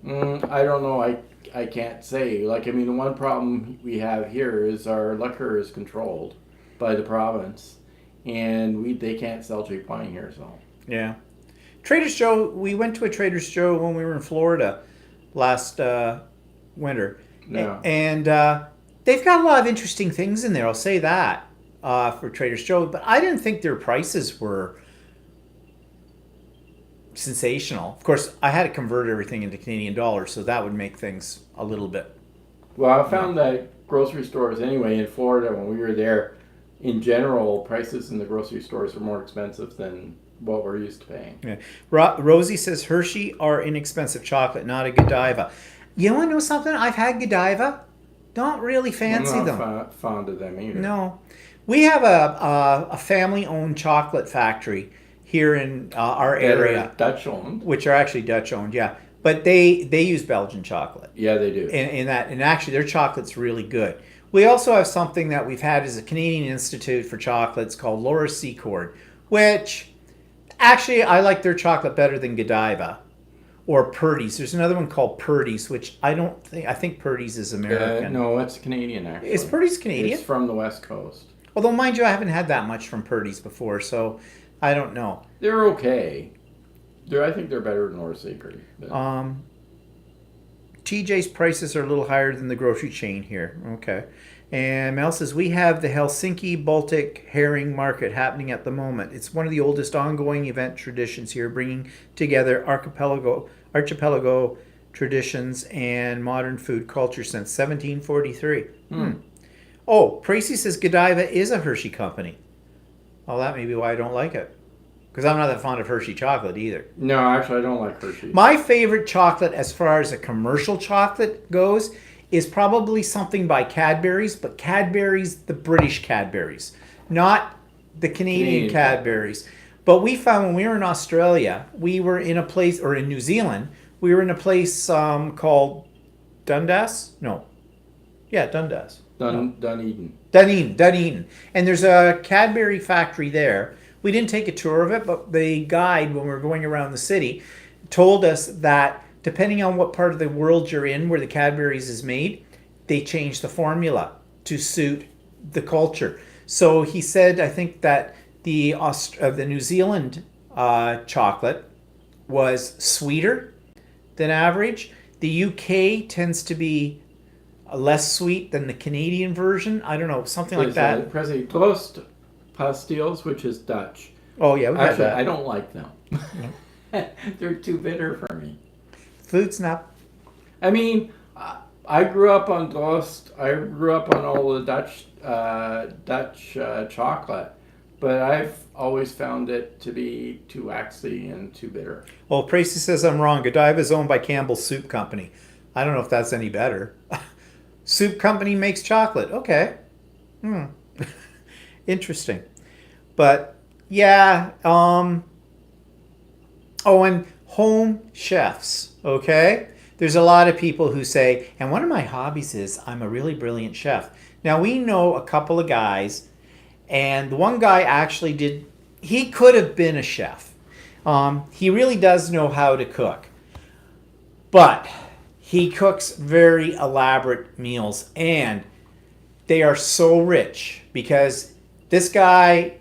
I don't know. I can't say. The one problem we have here is our liquor is controlled by the province, and they can't sell cheap wine here. So yeah, Trader's Joe. We went to a Trader's Joe when we were in Florida last winter, and they've got a lot of interesting things in there. I'll say that for Trader's Joe, but I didn't think their prices were sensational. Of course, I had to convert everything into Canadian dollars, so that would make things a little bit. Well, I found that grocery stores anyway in Florida when we were there, in general, prices in the grocery stores are more expensive than what we're used to paying. Yeah. Rosie says Hershey are inexpensive chocolate, not a Godiva. You want to know something? I've had Godiva. Don't really fancy them. I'm not fond of them either. No. We have a family-owned chocolate factory here in our area. Dutch owned. Which are actually Dutch owned, yeah. But they use Belgian chocolate. Yeah, they do. And actually their chocolate's really good. We also have something that we've had as a Canadian Institute for Chocolates called Laura Secord, which actually I like their chocolate better than Godiva or Purdy's. There's another one called Purdy's, which I think Purdy's is American. No, it's Canadian actually. Is Purdy's Canadian? It's from the West Coast. Although, mind you, I haven't had that much from Purdy's before, so I don't know. They're okay. I think they're better than Laura Secord. TJ's prices are a little higher than the grocery chain here. Okay. And Mel says, we have the Helsinki Baltic Herring Market happening at the moment. It's one of the oldest ongoing event traditions here, bringing together archipelago traditions and modern food culture since 1743. Oh, Tracy says Godiva is a Hershey company. Oh, that may be why I don't like it. Because I'm not that fond of Hershey chocolate either. No, actually, I don't like Hershey. My favorite chocolate, as far as a commercial chocolate goes, is probably something by Cadbury's, but Cadbury's, the British Cadbury's, not the Canadian Cadbury's. But we found when we were in Australia, we were in a place, or in New Zealand, we were in a place called Dundas? No. Yeah, Dundas. Dunedin. Dunedin. And there's a Cadbury factory there. We didn't take a tour of it, but the guide, when we were going around the city, told us that depending on what part of the world you're in, where the Cadbury's is made, they change the formula to suit the culture. So he said, I think that the New Zealand chocolate was sweeter than average. The UK tends to be less sweet than the Canadian version. I don't know, something like that. Presley Toast Pastilles, which is Dutch. Oh yeah, we've had that. I don't like them. They're too bitter for me. Food Snap. I mean, I grew up on Toast. I grew up on all the Dutch chocolate, but I've always found it to be too waxy and too bitter. Well, Tracy says I'm wrong. Godiva is owned by Campbell's Soup Company. I don't know if that's any better. Soup Company makes chocolate. Okay. Interesting. But yeah, oh, and home chefs, okay? There's a lot of people who say, and one of my hobbies is I'm a really brilliant chef. Now we know a couple of guys, and the one guy actually he could have been a chef. He really does know how to cook. But he cooks very elaborate meals, and they are so rich because this guy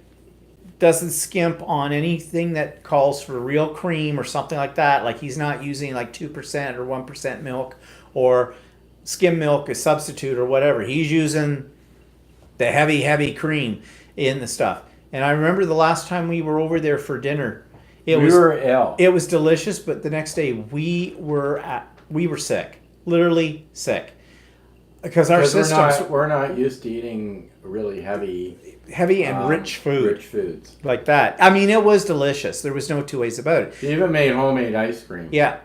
doesn't skimp on anything that calls for real cream or something like that. Like he's not using like 2% or 1% milk or skim milk as substitute or whatever. He's using the heavy cream in the stuff. And I remember the last time we were over there for dinner, we were ill. It was delicious, but the next day we were sick, literally sick, because our systems we're not used to eating really heavy and rich foods like that. I mean, it was delicious. There was no two ways about it. He even made homemade ice cream. Yeah,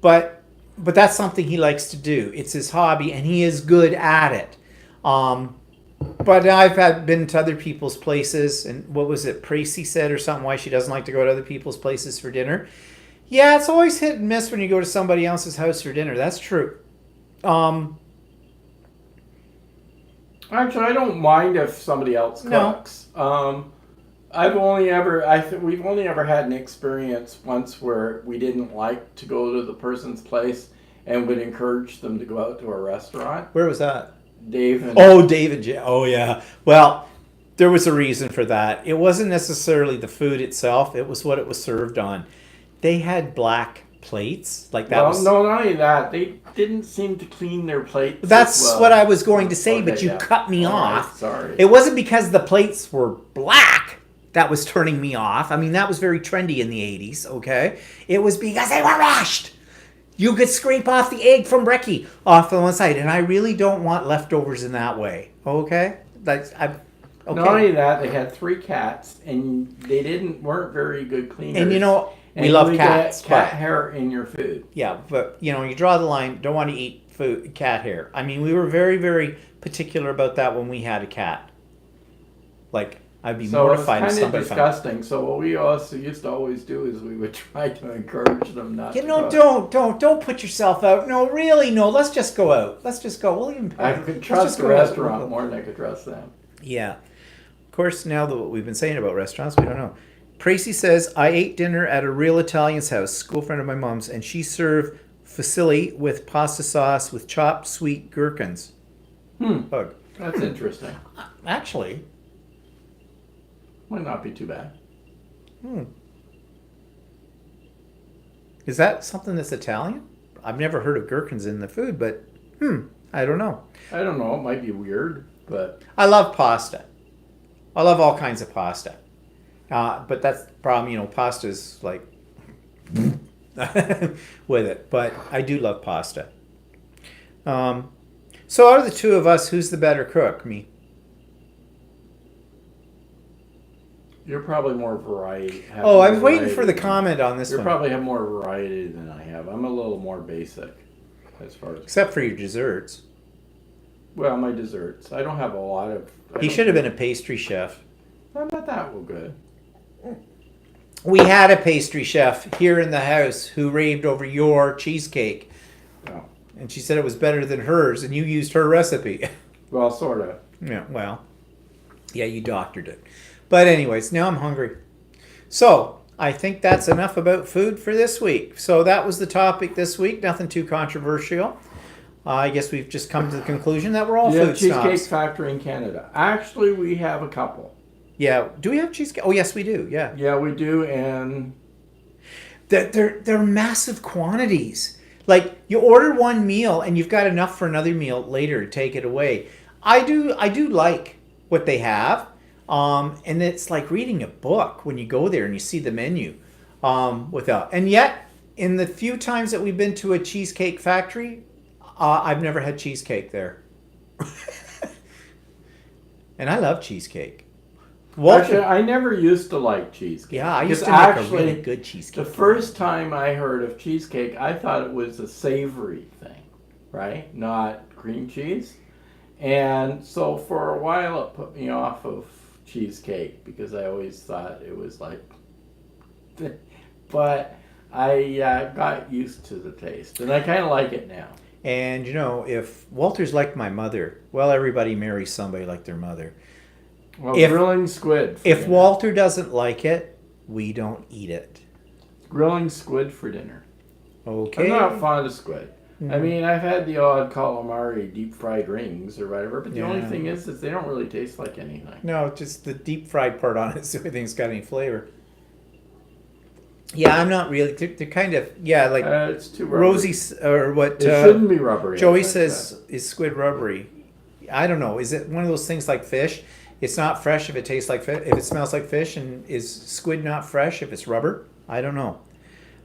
but that's something he likes to do. It's his hobby, and he is good at it. But I've been to other people's places, and what was it? Tracy said or something why she doesn't like to go to other people's places for dinner. Yeah, it's always hit and miss when you go to somebody else's house for dinner. That's true. Actually, I don't mind if somebody else cooks. No. We've only ever had an experience once where we didn't like to go to the person's place and would encourage them to go out to a restaurant. Where was that? Dave and Oh yeah. Well, there was a reason for that. It wasn't necessarily the food itself. It was what it was served on. They had black plates. Like that was... No, not only that. They didn't seem to clean their plates. That's what I was going to say, but you cut me off. Right, sorry. It wasn't because the plates were black that was turning me off. I mean, that was very trendy in the 80s, okay? It was because they were washed. You could scrape off the egg from brekkie off on one side, and I really don't want leftovers in that way, okay? Okay. Not only that, they had 3 cats, and they weren't very good cleaners. And you know... We love cats. Cat hair in your food. Yeah, but you draw the line. Don't want to eat cat hair. I mean, we were very, very particular about that when we had a cat. Like, I'd be mortified if somebody found it. It's kind of disgusting. So what we also used to always do is we would try to encourage them not to cook. Don't put yourself out. No, really, no. Let's just go out. Let's just go. I could trust the restaurant more than I could trust them. Yeah. Of course, now that what we've been saying about restaurants, we don't know. Tracy says, I ate dinner at a real Italian's house, school friend of my mom's, and she served fusilli with pasta sauce with chopped sweet gherkins. Bug. That's interesting. Actually. Might not be too bad. Is that something that's Italian? I've never heard of gherkins in the food, but I don't know. I don't know. It might be weird, but I love pasta. I love all kinds of pasta. But that's the problem, pasta's like with it. But I do love pasta. So out of the two of us, who's the better cook? Me. you're probably more variety. have Oh, more I was waiting for the variety comment on this You one. probably have more variety than I have. I'm a little more basic as far as. Except for your desserts. Well, my desserts. I don't have a lot of. He should have been a pastry chef. I'm not that well good. We had a pastry chef here in the house who raved over your cheesecake. Oh. And she said it was better than hers, and you used her recipe. Well, sort of. Yeah, well, yeah, you doctored it. But anyways, now I'm hungry. So I think that's enough about food for this week. So that was the topic this week. Nothing too controversial. I guess we've just come to the conclusion that we're all Yeah, food Cheesecake snobs. Factory in Canada. Actually, we have a couple. Yeah. Do we have cheesecake? Oh, yes, we do. Yeah. Yeah, we do, and They're massive quantities. Like you order one meal and you've got enough for another meal later to take it away. I do like what they have, and it's like reading a book when you go there and you see the menu. And yet, in the few times that we've been to a cheesecake factory, I've never had cheesecake there. And I love cheesecake. actually, I never used to like cheesecake. Yeah, I used to Because make a really good cheesecake. The first time I heard of cheesecake, I thought it was a savory thing, right? Not cream cheese. And so for a while it put me off of cheesecake because I always thought it was like, but I got used to the taste and I kind of like it now. And if Walter's like my mother, well, everybody marries somebody like their mother. Well, If- grilling squid. for If dinner. Walter doesn't like it, we don't eat it. Grilling squid for dinner. Okay. I'm not fond of squid. I mean, I've had the odd calamari deep fried rings or whatever, but the only Yeah. thing is they don't really taste like anything. No, just the deep fried part on it, so everything's got any flavor. Yeah, I'm not really. They're kind of like It's too rubbery. Rosie or what It shouldn't be rubbery. Joey I think says is squid rubbery. I don't know. Is it one of those things like fish? It's not fresh if it tastes like fish. If it smells like fish, and is squid not fresh if it's rubber? I don't know.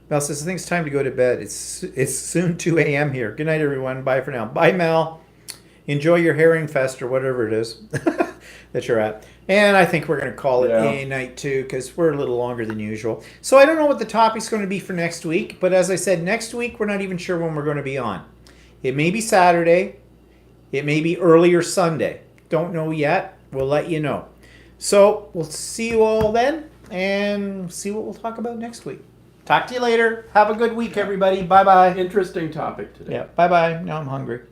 Mel says, I think it's time to go to bed. It's soon 2 a.m. here. Good night, everyone. Bye for now. Bye, Mel. Enjoy your herring fest or whatever it is that you're at. And I think we're going to call it a night, too, because we're a little longer than usual. So I don't know what the topic's going to be for next week. But as I said, next week, we're not even sure when we're going to be on. It may be Saturday. It may be earlier Sunday. Don't know yet. We'll let you know. So we'll see you all then and see what we'll talk about next week. Talk to you later. Have a good week, everybody. Bye-bye. Interesting topic today. Yeah, bye-bye. Now I'm hungry.